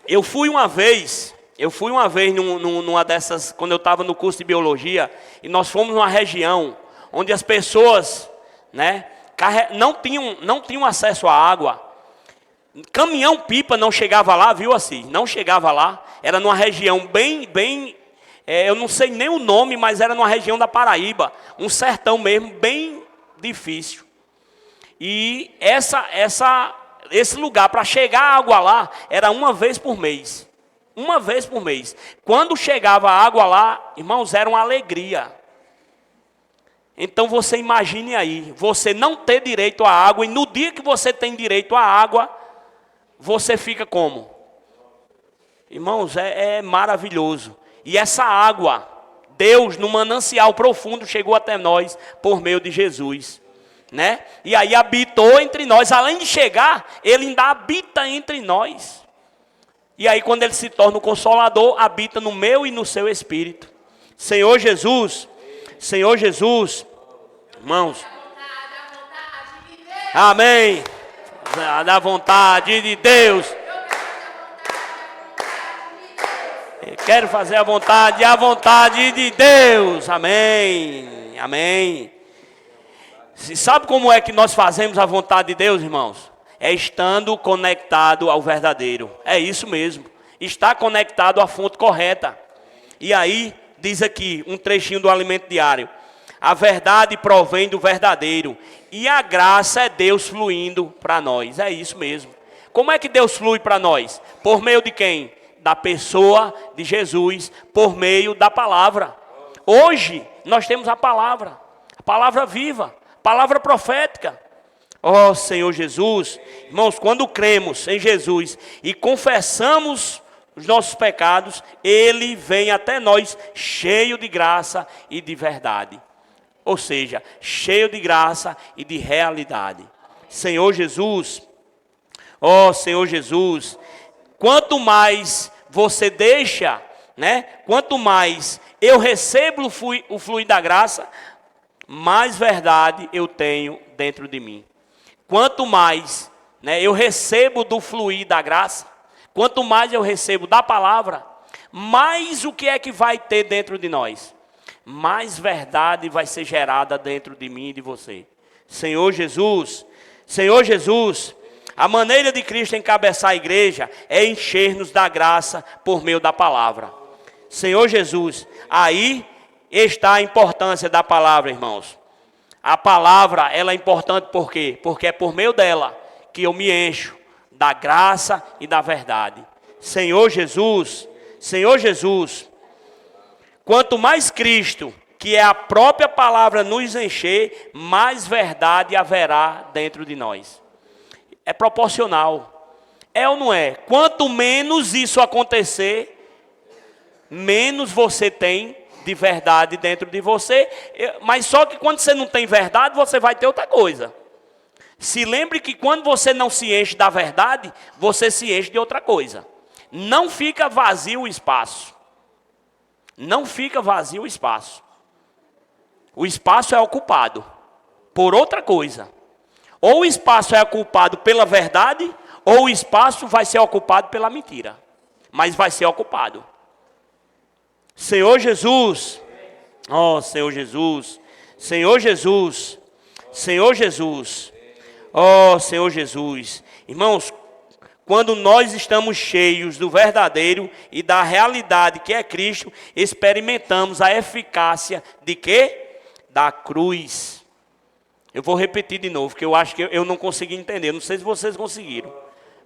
Eu fui uma vez numa dessas, quando eu estava no curso de biologia, e nós fomos numa região onde as pessoas, né, não tinham acesso à água. Caminhão-pipa não chegava lá, viu assim? Não chegava lá. Era numa região bem, eu não sei nem o nome, mas era numa região da Paraíba. Um sertão mesmo, bem difícil. E esse lugar, para chegar a água lá, era uma vez por mês. Uma vez por mês. Quando chegava a água lá, irmãos, era uma alegria. Então você imagine aí, você não ter direito à água, e no dia que você tem direito à água, você fica como? Irmãos, é maravilhoso. E essa água, Deus no manancial profundo chegou até nós por meio de Jesus. Né? E aí habitou entre nós. Além de chegar, Ele ainda habita entre nós. E aí quando Ele se torna o Consolador, habita no meu e no seu espírito. Senhor Jesus, irmãos. Amém. Da vontade de Deus. Eu quero fazer a vontade de Deus. Amém. Amém. Você sabe como é que nós fazemos a vontade de Deus, irmãos? É estando conectado ao verdadeiro. É isso mesmo. Está conectado à fonte correta. E aí, diz aqui, um trechinho do alimento diário. A verdade provém do verdadeiro. E a graça é Deus fluindo para nós. É isso mesmo. Como é que Deus flui para nós? Por meio de quem? Da pessoa de Jesus. Por meio da palavra. Hoje, nós temos a palavra viva. Palavra profética. Ó Senhor Jesus. Irmãos, quando cremos em Jesus e confessamos os nossos pecados, Ele vem até nós cheio de graça e de verdade. Ou seja, cheio de graça e de realidade. Senhor Jesus. Ó Senhor Jesus. Quanto mais você deixa, né? Quanto mais eu recebo o fluir da graça, mais verdade eu tenho dentro de mim. Quanto mais, né, eu recebo do fluir da graça, quanto mais eu recebo da palavra, mais o que é que vai ter dentro de nós? Mais verdade vai ser gerada dentro de mim e de você. Senhor Jesus, a maneira de Cristo encabeçar a igreja é encher-nos da graça por meio da palavra. Senhor Jesus, aí está a importância da palavra, irmãos. A palavra, ela é importante por quê? Porque é por meio dela que eu me encho da graça e da verdade. Senhor Jesus, quanto mais Cristo, que é a própria palavra, nos encher, mais verdade haverá dentro de nós. É proporcional. É ou não é? Quanto menos isso acontecer, menos você tem de verdade dentro de você. Mas só que quando você não tem verdade, você vai ter outra coisa. Se lembre que quando você não se enche da verdade, você se enche de outra coisa. Não fica vazio o espaço. Não fica vazio o espaço. O espaço é ocupado por outra coisa. Ou o espaço é ocupado pela verdade, ou o espaço vai ser ocupado pela mentira. Mas vai ser ocupado. Senhor Jesus, ó Senhor Jesus, Senhor Jesus, Senhor Jesus, ó Senhor Jesus. Irmãos, quando nós estamos cheios do verdadeiro e da realidade que é Cristo, experimentamos a eficácia de quê? Da cruz. Eu vou repetir de novo, porque eu acho que eu não consegui entender. Não sei se vocês conseguiram.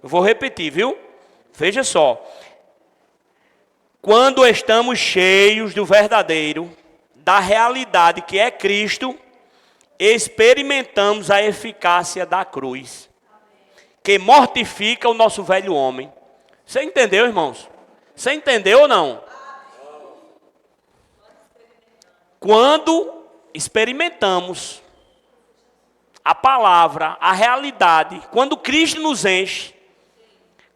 Eu vou repetir, viu? Veja só. Quando estamos cheios do verdadeiro, da realidade que é Cristo, experimentamos a eficácia da cruz, que mortifica o nosso velho homem. Você entendeu, irmãos? Você entendeu ou não? Quando experimentamos a palavra, a realidade, quando Cristo nos enche,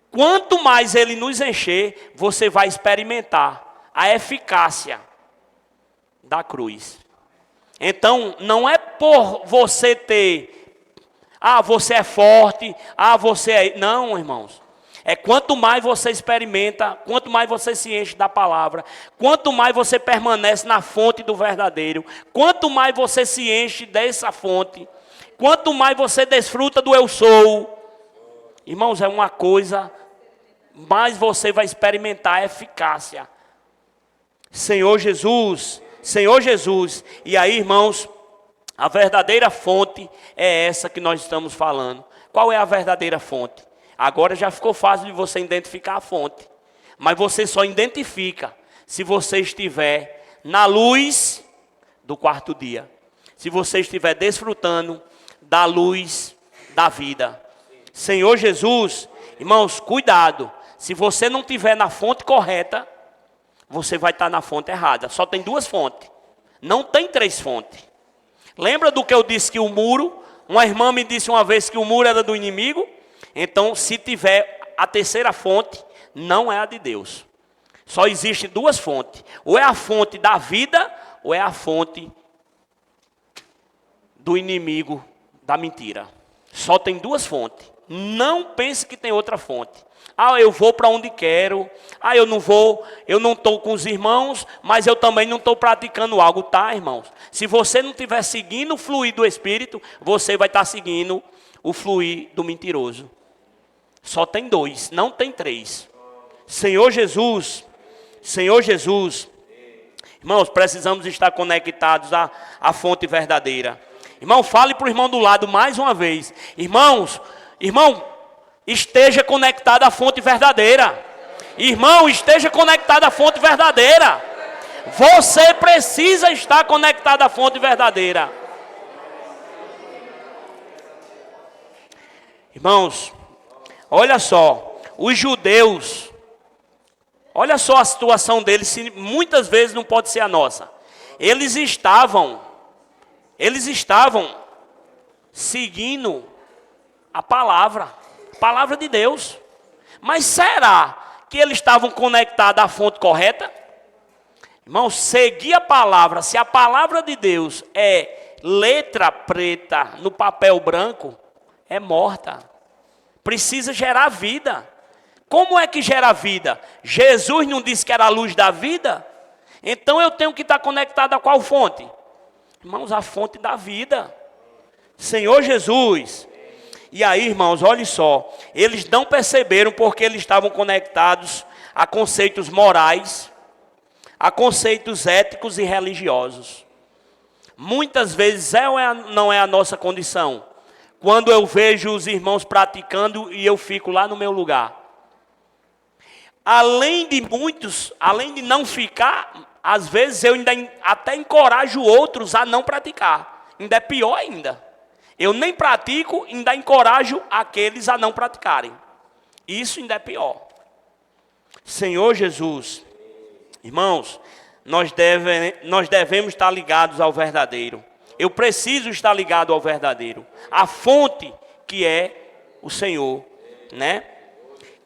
quanto mais Ele nos encher, você vai experimentar a eficácia da cruz. Então, não é por você ter, você é forte, você é... Não, irmãos. É quanto mais você experimenta, quanto mais você se enche da palavra, quanto mais você permanece na fonte do verdadeiro, quanto mais você se enche dessa fonte, quanto mais você desfruta do eu sou, irmãos, é uma coisa, mais você vai experimentar a eficácia. Senhor Jesus, e aí, irmãos, a verdadeira fonte é essa que nós estamos falando. Qual é a verdadeira fonte? Agora já ficou fácil de você identificar a fonte, mas você só identifica se você estiver na luz do quarto dia, se você estiver desfrutando da luz da vida. Senhor Jesus, irmãos, cuidado, se você não estiver na fonte correta, você vai estar na fonte errada. Só tem duas fontes, não tem três fontes. Lembra do que eu disse que o muro, uma irmã me disse uma vez que o muro era do inimigo? Então, se tiver a terceira fonte, não é a de Deus. Só existem duas fontes. Ou é a fonte da vida, ou é a fonte do inimigo, da mentira. Só tem duas fontes. Não pense que tem outra fonte. Eu vou para onde quero. Eu não vou, eu não estou com os irmãos, mas eu também não estou praticando algo, tá, irmãos? Se você não estiver seguindo o fluir do Espírito, você vai estar seguindo o fluir do mentiroso. Só tem dois, não tem três. Senhor Jesus, irmãos, precisamos estar conectados à fonte verdadeira. Irmão, fale para o irmão do lado mais uma vez. Irmão, esteja conectado à fonte verdadeira. Irmão, esteja conectado à fonte verdadeira. Você precisa estar conectado à fonte verdadeira. Irmãos, olha só, os judeus, olha só a situação deles, se muitas vezes não pode ser a nossa. Eles estavam seguindo a palavra de Deus. Mas será que eles estavam conectados à fonte correta? Irmão, seguir a palavra, se a palavra de Deus é letra preta no papel branco, é morta. Precisa gerar vida. Como é que gera vida? Jesus não disse que era a luz da vida? Então eu tenho que estar conectado a qual fonte? Irmãos, a fonte da vida. Senhor Jesus. E aí, irmãos, olhem só. Eles não perceberam porque eles estavam conectados a conceitos morais, a conceitos éticos e religiosos. Muitas vezes não é a nossa condição. Quando eu vejo os irmãos praticando e eu fico lá no meu lugar. Além de não ficar, às vezes eu ainda até encorajo outros a não praticar. Ainda é pior ainda. Eu nem pratico, ainda encorajo aqueles a não praticarem. Isso ainda é pior. Senhor Jesus, irmãos, nós devemos estar ligados ao verdadeiro. Eu preciso estar ligado ao verdadeiro. A fonte que é o Senhor, né?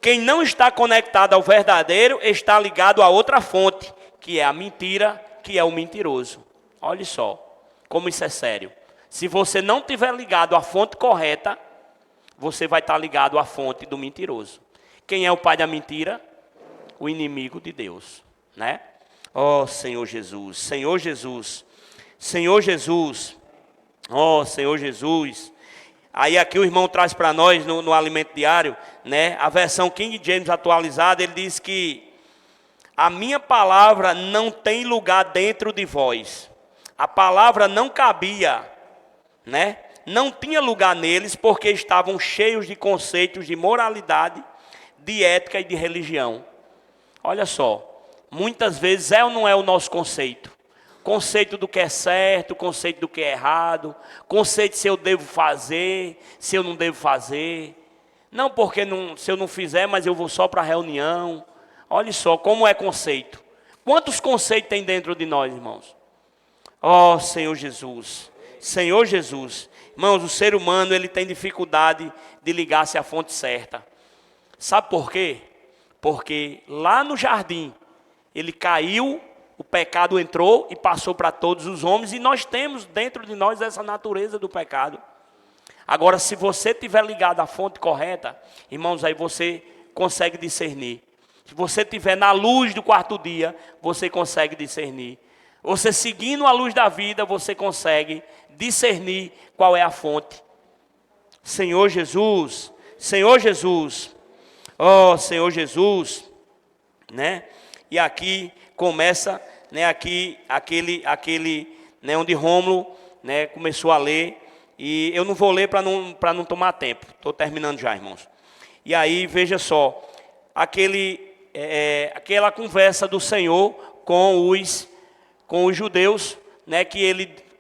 Quem não está conectado ao verdadeiro está ligado a outra fonte, que é a mentira, que é o mentiroso. Olha só, como isso é sério. Se você não estiver ligado à fonte correta, você vai estar ligado à fonte do mentiroso. Quem é o pai da mentira? O inimigo de Deus, né? Oh, Senhor Jesus, Senhor Jesus, Senhor Jesus, oh, Senhor Jesus. Aí aqui o irmão traz para nós no alimento diário, né? A versão King James atualizada, ele diz que a minha palavra não tem lugar dentro de vós. A palavra não cabia, né? Não tinha lugar neles porque estavam cheios de conceitos de moralidade, de ética e de religião. Olha só, muitas vezes é ou não é o nosso conceito? Conceito do que é certo, conceito do que é errado, conceito se eu devo fazer, se eu não devo fazer. Não porque se eu não fizer, mas eu vou só para a reunião. Olha só como é conceito. Quantos conceitos tem dentro de nós, irmãos? Oh, Senhor Jesus, Senhor Jesus. Irmãos, o ser humano ele tem dificuldade de ligar-se à fonte certa. Sabe por quê? Porque lá no jardim, ele caiu, o pecado entrou e passou para todos os homens, e nós temos dentro de nós essa natureza do pecado. Agora, se você estiver ligado à fonte correta, irmãos, aí você consegue discernir. Se você estiver na luz do quarto dia, você consegue discernir. Você seguindo a luz da vida, você consegue discernir qual é a fonte. Senhor Jesus, Senhor Jesus, oh Senhor Jesus, né? E aqui começa, né, aquele, né, onde Rômulo, né, começou a ler, e eu não vou ler para não tomar tempo, estou terminando já, irmãos. E aí, veja só, aquela conversa do Senhor com os judeus, né,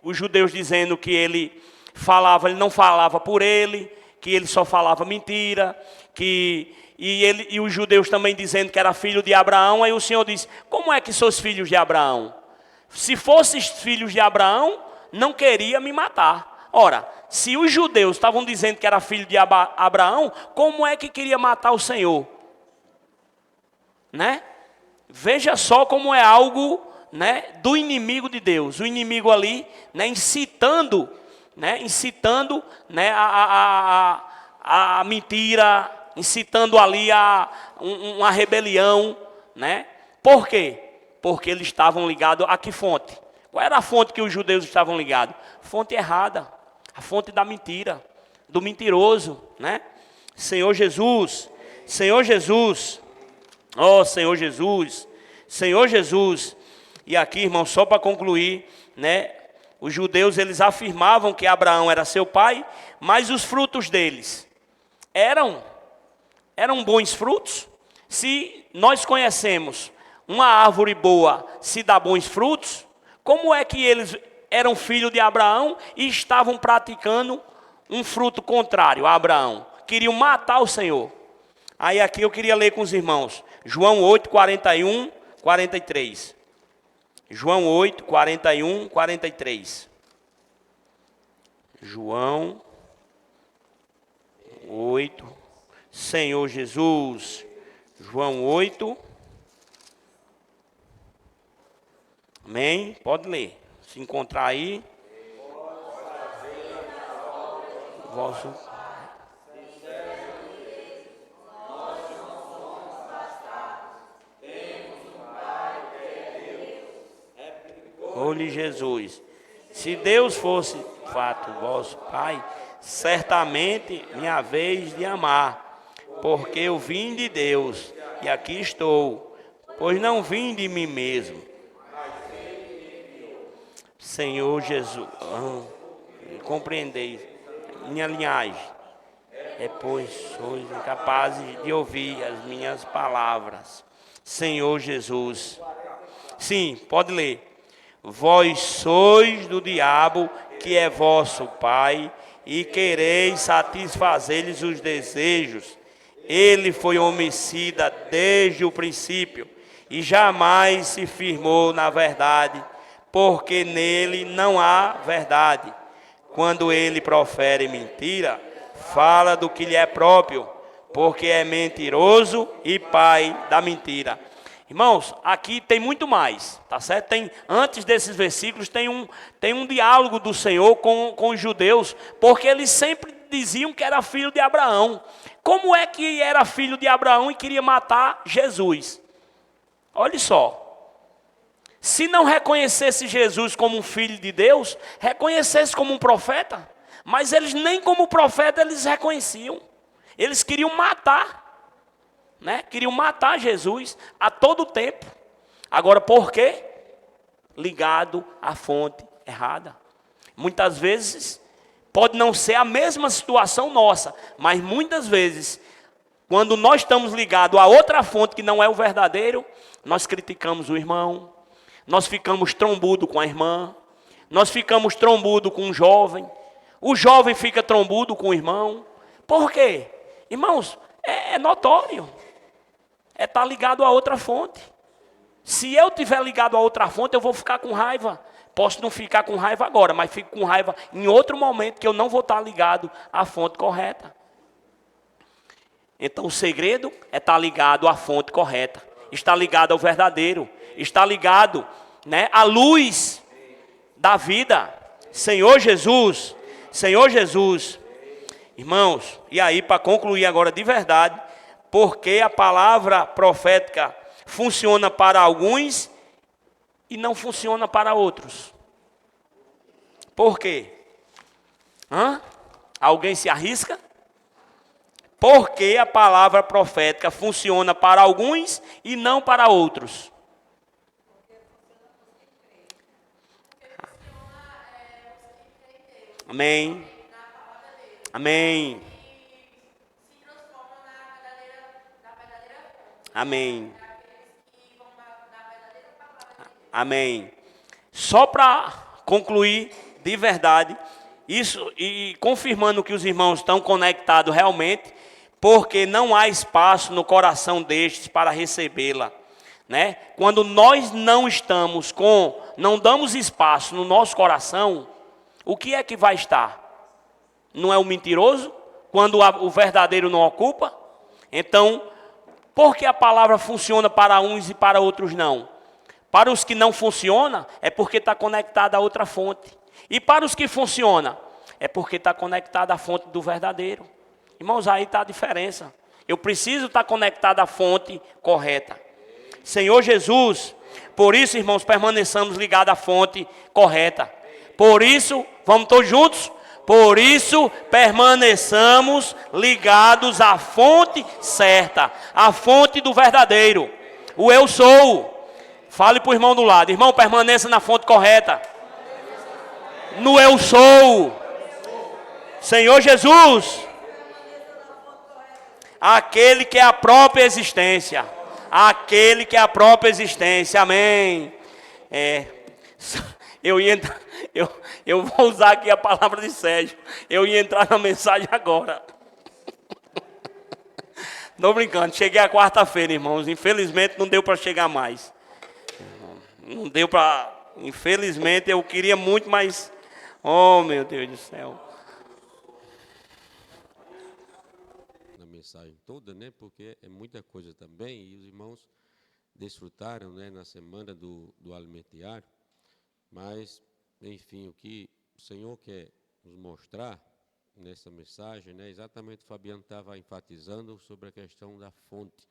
os judeus dizendo que ele não falava por ele, que ele só falava mentira, e os judeus também dizendo que era filho de Abraão. Aí o Senhor diz: como é que sois filhos de Abraão? Se fosses filhos de Abraão, não queria me matar. Ora, se os judeus estavam dizendo que era filho de Abraão, como é que queria matar o Senhor? Né? Veja só como é algo, né, do inimigo de Deus. O inimigo ali, né, incitando, né, a mentira, incitando ali uma rebelião, né? Por quê? Porque eles estavam ligados a que fonte? Qual era a fonte que os judeus estavam ligados? Fonte errada, a fonte da mentira, do mentiroso, né? Senhor Jesus, Senhor Jesus, oh Senhor Jesus, Senhor Jesus. E aqui, irmão, só para concluir, né? Os judeus, eles afirmavam que Abraão era seu pai, mas os frutos deles eram bons frutos. Se nós conhecemos uma árvore boa, se dá bons frutos, como é que eles eram filhos de Abraão e estavam praticando um fruto contrário a Abraão? Queriam matar o Senhor. Aí aqui eu queria ler com os irmãos, João 8, 41, 43. João 8, 41, 43. João 8, Senhor Jesus, João 8. Amém? Pode ler. Se encontrar aí. Vosso... Olhe Jesus. Se Deus fosse, de fato, vosso Pai, certamente minha vez de amar, porque eu vim de Deus e aqui estou, pois não vim de mim mesmo. Senhor Jesus, compreendeis minha linhagem, pois sois incapazes de ouvir as minhas palavras. Senhor Jesus. Sim, pode ler. Vós sois do diabo, que é vosso pai, e quereis satisfazer-lhes os desejos. Ele foi homicida desde o princípio, e jamais se firmou na verdade, porque nele não há verdade. Quando ele profere mentira, fala do que lhe é próprio, porque é mentiroso e pai da mentira. Irmãos, aqui tem muito mais, tá certo? Antes desses versículos tem um diálogo do Senhor com os judeus, porque eles sempre diziam que era filho de Abraão. Como é que era filho de Abraão e queria matar Jesus? Olha só. Se não reconhecesse Jesus como um filho de Deus, reconhecesse como um profeta, mas eles nem como profeta eles reconheciam. Eles queriam matar. Queriam matar Jesus a todo tempo. Agora, por quê? Ligado à fonte errada. Muitas vezes, pode não ser a mesma situação nossa, mas muitas vezes, quando nós estamos ligados a outra fonte que não é o verdadeiro, nós criticamos o irmão, nós ficamos trombudo com a irmã, nós ficamos trombudo com o jovem fica trombudo com o irmão. Por quê? Irmãos, é notório. Estar ligado a outra fonte. Se eu estiver ligado a outra fonte, eu vou ficar com raiva. Posso não ficar com raiva agora, mas fico com raiva em outro momento que eu não vou estar ligado à fonte correta. Então o segredo é estar ligado à fonte correta. Estar ligado ao verdadeiro. Estar ligado, à luz da vida. Senhor Jesus. Senhor Jesus. Irmãos, e aí para concluir agora de verdade, porque a palavra profética funciona para alguns e não funciona para outros. Por quê? Alguém se arrisca? Porque a palavra profética funciona para alguns e não para outros. Amém. Amém. Amém. Amém. Só para concluir de verdade, isso e confirmando que os irmãos estão conectados realmente, porque não há espaço no coração destes para recebê-la. Quando nós não damos espaço no nosso coração, o que é que vai estar? Não é o mentiroso? Quando o verdadeiro não ocupa? Então, por que a palavra funciona para uns e para outros não? Para os que não funciona, é porque está conectado a outra fonte. E para os que funciona, é porque está conectado à fonte do verdadeiro. Irmãos, aí está a diferença. Eu preciso estar conectado à fonte correta. Senhor Jesus, por isso, irmãos, permaneçamos ligados à fonte correta. Por isso, vamos todos juntos? Por isso, permaneçamos ligados à fonte certa, à fonte do verdadeiro. O eu sou. Fale para o irmão do lado. Irmão, permaneça na fonte correta. No eu sou. Senhor Jesus. Aquele que é a própria existência. Aquele que é a própria existência. Amém. Eu vou usar aqui a palavra de Sérgio. Eu ia entrar na mensagem agora. Não brincando. Cheguei a quarta-feira, irmãos. Infelizmente não deu para chegar mais. Não deu para... Infelizmente eu queria muito, mas... Oh, meu Deus do céu. mensagem toda, né? Porque é muita coisa também, e os irmãos desfrutaram, né, na semana do alimento diário. Mas, enfim, o que o Senhor quer nos mostrar nessa mensagem, né, exatamente o Fabiano estava enfatizando sobre a questão da fonte.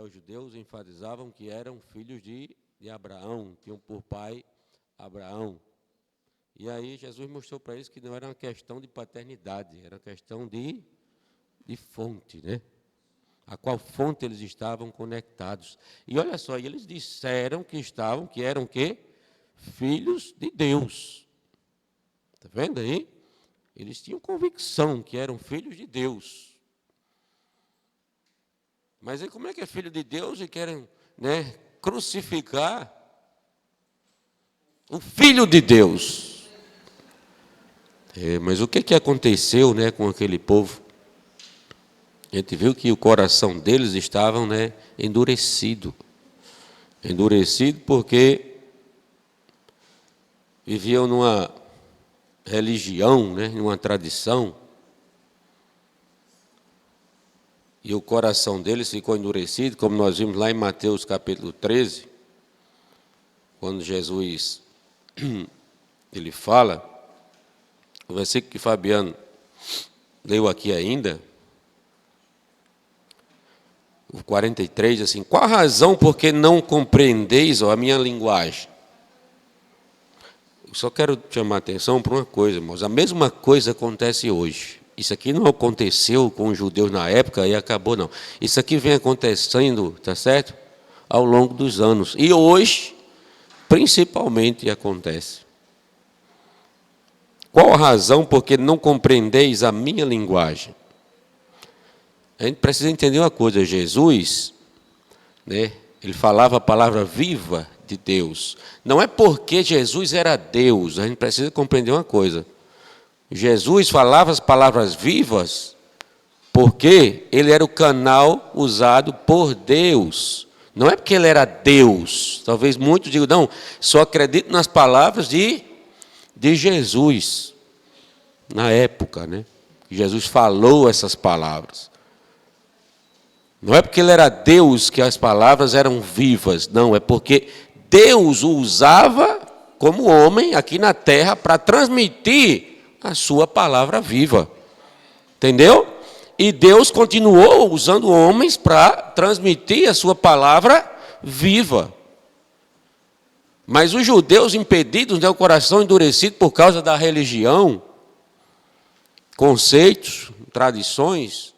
Os judeus enfatizavam que eram filhos de Abraão, tinham por pai Abraão. E aí Jesus mostrou para eles que não era uma questão de paternidade, era uma questão de fonte, né? A qual fonte eles estavam conectados. E olha só, eles disseram que eram o quê? Filhos de Deus. Está vendo aí? Eles tinham convicção que eram filhos de Deus. Mas aí como é que é filho de Deus e querem, né, crucificar o Filho de Deus? Mas o que aconteceu, né, com aquele povo? A gente viu que o coração deles estava, né, endurecido. Endurecido porque viviam numa religião, né, numa tradição, e o coração deles ficou endurecido, como nós vimos lá em Mateus capítulo 13, quando Jesus ele fala, o versículo que Fabiano leu aqui ainda, o 43, assim: qual a razão porque não compreendeis a minha linguagem? Eu só quero chamar a atenção para uma coisa, irmãos. A mesma coisa acontece hoje. Isso aqui não aconteceu com os judeus na época e acabou, não. Isso aqui vem acontecendo, tá certo? Ao longo dos anos. E hoje, principalmente, acontece. Qual a razão porque não compreendeis a minha linguagem? A gente precisa entender uma coisa. Jesus, né, ele falava a palavra viva de Deus. Não é porque Jesus era Deus. A gente precisa compreender uma coisa. Jesus falava as palavras vivas porque ele era o canal usado por Deus. Não é porque ele era Deus. Talvez muitos digam, não, só acredito nas palavras de Jesus. Na época, né? Jesus falou essas palavras. Não é porque ele era Deus que as palavras eram vivas. Não, é porque Deus o usava como homem aqui na terra para transmitir a sua palavra viva. Entendeu? E Deus continuou usando homens para transmitir a sua palavra viva. Mas os judeus impedidos, né, o coração endurecido por causa da religião, conceitos, tradições,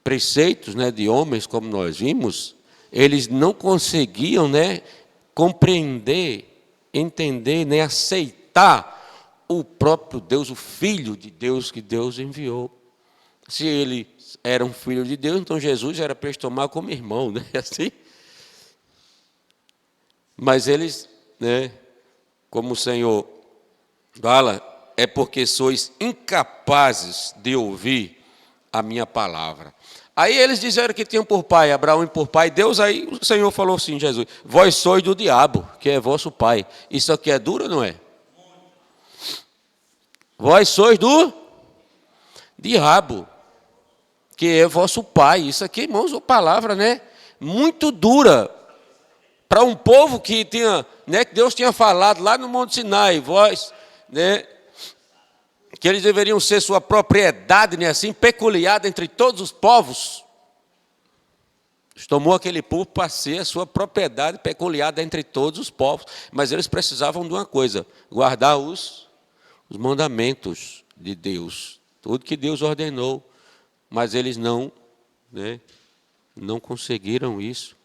preceitos, né, de homens, como nós vimos, eles não conseguiam, né, compreender, entender, nem aceitar o próprio Deus, o Filho de Deus que Deus enviou. Se ele era um filho de Deus, então Jesus era para eles tomar como irmão, né? Assim. Mas eles, né, como o Senhor fala, é porque sois incapazes de ouvir a minha palavra. Aí eles disseram que tinham por pai Abraão e por pai Deus. Aí o Senhor falou assim, Jesus: vós sois do diabo, que é vosso pai. Isso aqui é duro ou não é? Vós sois do diabo, que é vosso pai. Isso aqui, irmãos, uma palavra, né, muito dura para um povo que tinha, né, que Deus tinha falado lá no Monte Sinai, vós, né, que eles deveriam ser sua propriedade, né, assim, peculiar entre todos os povos. Deus tomou aquele povo para ser a sua propriedade peculiar entre todos os povos, mas eles precisavam de uma coisa: guardar os mandamentos de Deus, tudo que Deus ordenou, mas eles não conseguiram isso.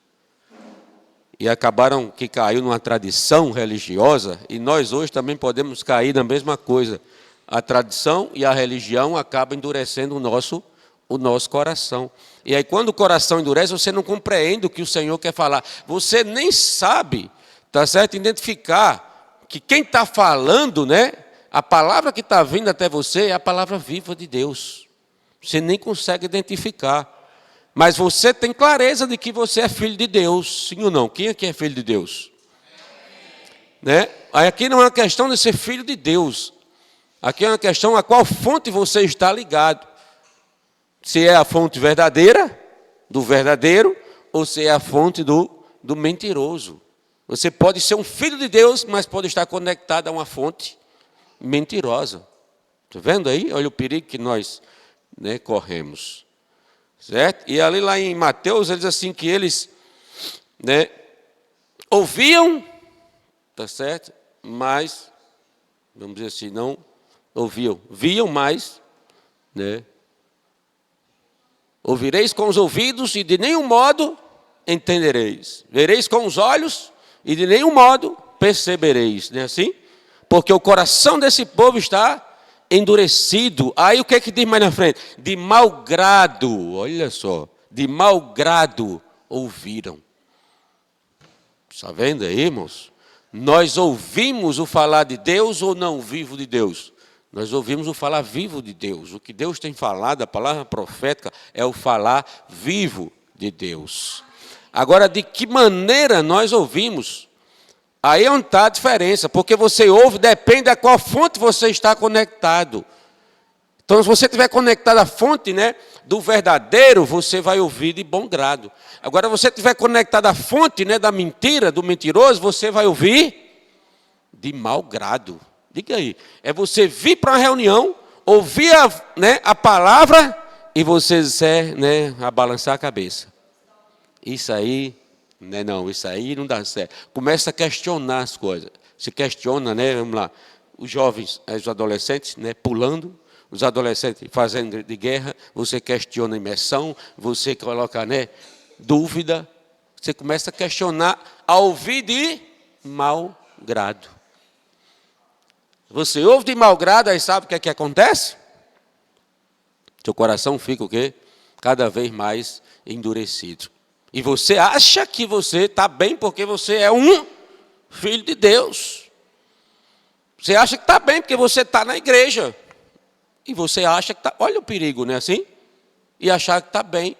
E acabaram que caiu numa tradição religiosa, e nós hoje também podemos cair na mesma coisa. A tradição e a religião acabam endurecendo o nosso coração. E aí, quando o coração endurece, você não compreende o que o Senhor quer falar. Você nem sabe, tá certo, identificar que quem está falando, né, a palavra que está vindo até você é a palavra viva de Deus. Você nem consegue identificar. Mas você tem clareza de que você é filho de Deus, sim ou não? Quem aqui é filho de Deus? Né? Aqui não é uma questão de ser filho de Deus. Aqui é uma questão a qual fonte você está ligado. Se é a fonte verdadeira, do verdadeiro, ou se é a fonte do mentiroso. Você pode ser um filho de Deus, mas pode estar conectado a uma fonte mentirosa. Está vendo aí? Olha o perigo que nós, né, corremos. Certo? E ali lá em Mateus, ele diz assim que eles, né, ouviam, tá certo? Mas, vamos dizer assim, não ouviam. Viam, mas, né? Ouvireis com os ouvidos e de nenhum modo entendereis. Vereis com os olhos e de nenhum modo percebereis. Não é assim? Porque o coração desse povo está endurecido. Aí o que é que diz mais na frente? De mau grado, olha só, de mau grado ouviram. Está vendo aí, irmãos? Nós ouvimos o falar de Deus ou não vivo de Deus? Nós ouvimos o falar vivo de Deus. O que Deus tem falado, a palavra profética, é o falar vivo de Deus. Agora, de que maneira nós ouvimos? Aí é onde está a diferença, porque você ouve, depende a qual fonte você está conectado. Então, se você estiver conectado à fonte, né, do verdadeiro, você vai ouvir de bom grado. Agora, se você estiver conectado à fonte, né, da mentira, do mentiroso, você vai ouvir de mau grado. Diga aí, é você vir para uma reunião, ouvir a palavra e você dizer, né, a balançar a cabeça. Isso aí, né, não, isso aí não dá certo. Começa a questionar as coisas. Se questiona, né, vamos lá, os jovens, os adolescentes, né, pulando, os adolescentes fazendo de guerra, você questiona a imersão, você coloca, né, dúvida, você começa a questionar, a ouvir de mau grado. Você ouve de mau grado, aí sabe o que é que acontece? Seu coração fica o quê? Cada vez mais endurecido. E você acha que você está bem porque você é um filho de Deus. Você acha que está bem porque você está na igreja. E você acha que está... Olha o perigo, não é assim? E achar que está bem.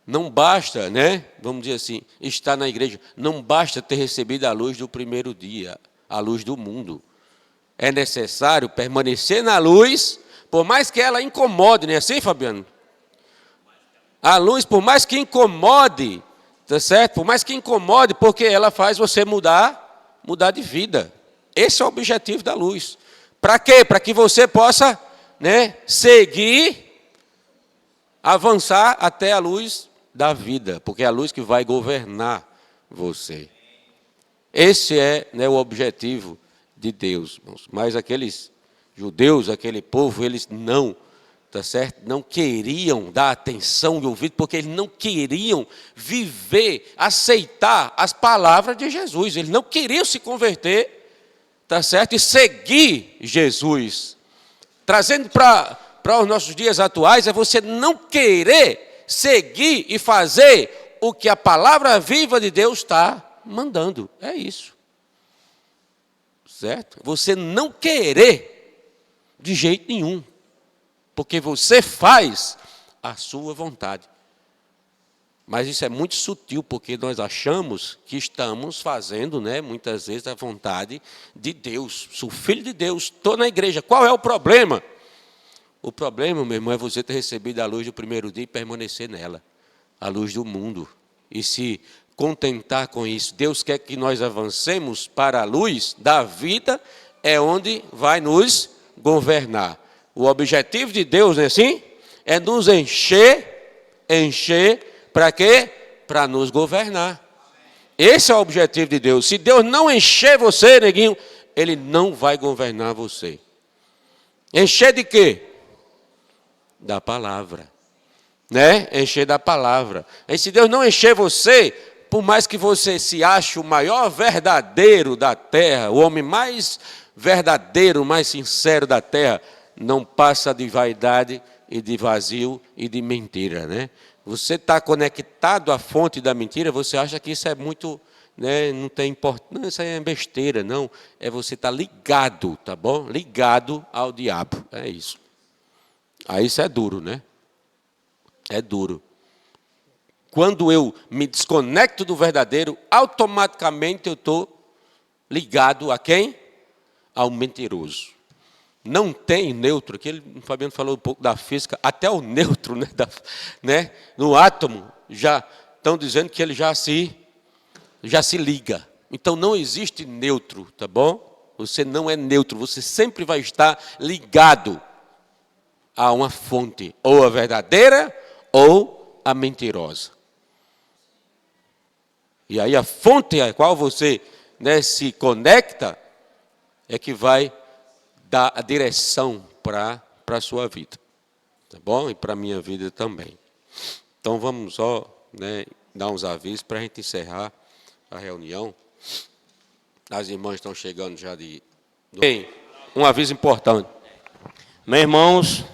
Não basta, né? Vamos dizer assim, estar na igreja. Não basta ter recebido a luz do primeiro dia, a luz do mundo. É necessário permanecer na luz, por mais que ela incomode, não é assim, Fabiano? A luz, por mais que incomode, tá certo? Por mais que incomode, porque ela faz você mudar de vida. Esse é o objetivo da luz. Para quê? Para que você possa, né, seguir, avançar até a luz da vida, porque é a luz que vai governar você. Esse é, né, o objetivo de Deus, irmãos. Mas aqueles judeus, aquele povo, eles não, tá certo? Não queriam dar atenção e ouvido, porque eles não queriam viver, aceitar as palavras de Jesus. Eles não queriam se converter, tá certo? E seguir Jesus. Trazendo para os nossos dias atuais, é você não querer seguir e fazer o que a palavra viva de Deus está mandando. É isso. Certo? Você não querer de jeito nenhum, porque você faz a sua vontade. Mas isso é muito sutil, porque nós achamos que estamos fazendo, né, muitas vezes a vontade de Deus. Sou filho de Deus, estou na igreja. Qual é o problema? O problema, meu irmão, é você ter recebido a luz do primeiro dia e permanecer nela, a luz do mundo, e se contentar com isso. Deus quer que nós avancemos para a luz da vida, é onde vai nos governar. O objetivo de Deus, não é assim? É nos encher, para quê? Para nos governar. Esse é o objetivo de Deus. Se Deus não encher você, neguinho, Ele não vai governar você. Encher de quê? Da palavra. Né? Encher da palavra. E se Deus não encher você, por mais que você se ache o maior verdadeiro da terra, o homem mais verdadeiro, mais sincero da terra, não passa de vaidade e de vazio e de mentira, né? Você está conectado à fonte da mentira, você acha que isso é muito, né, não tem importância, não, isso aí é besteira, não. É você estar ligado, tá bom? Ligado ao diabo, é isso. Aí isso é duro, né? É duro. Quando eu me desconecto do verdadeiro, automaticamente eu estou ligado a quem? Ao mentiroso. Não tem neutro. Aqui o Fabiano falou um pouco da física, até o neutro, né, no átomo, já estão dizendo que ele já se liga. Então não existe neutro, tá bom? Você não é neutro, você sempre vai estar ligado a uma fonte, ou a verdadeira ou a mentirosa. E aí a fonte a qual você, né, se conecta é que vai dar a direção para a sua vida, tá bom? E para a minha vida também. Então vamos só, né, dar uns avisos para a gente encerrar a reunião. As irmãs estão chegando já de... Bem, um aviso importante. Meus irmãos,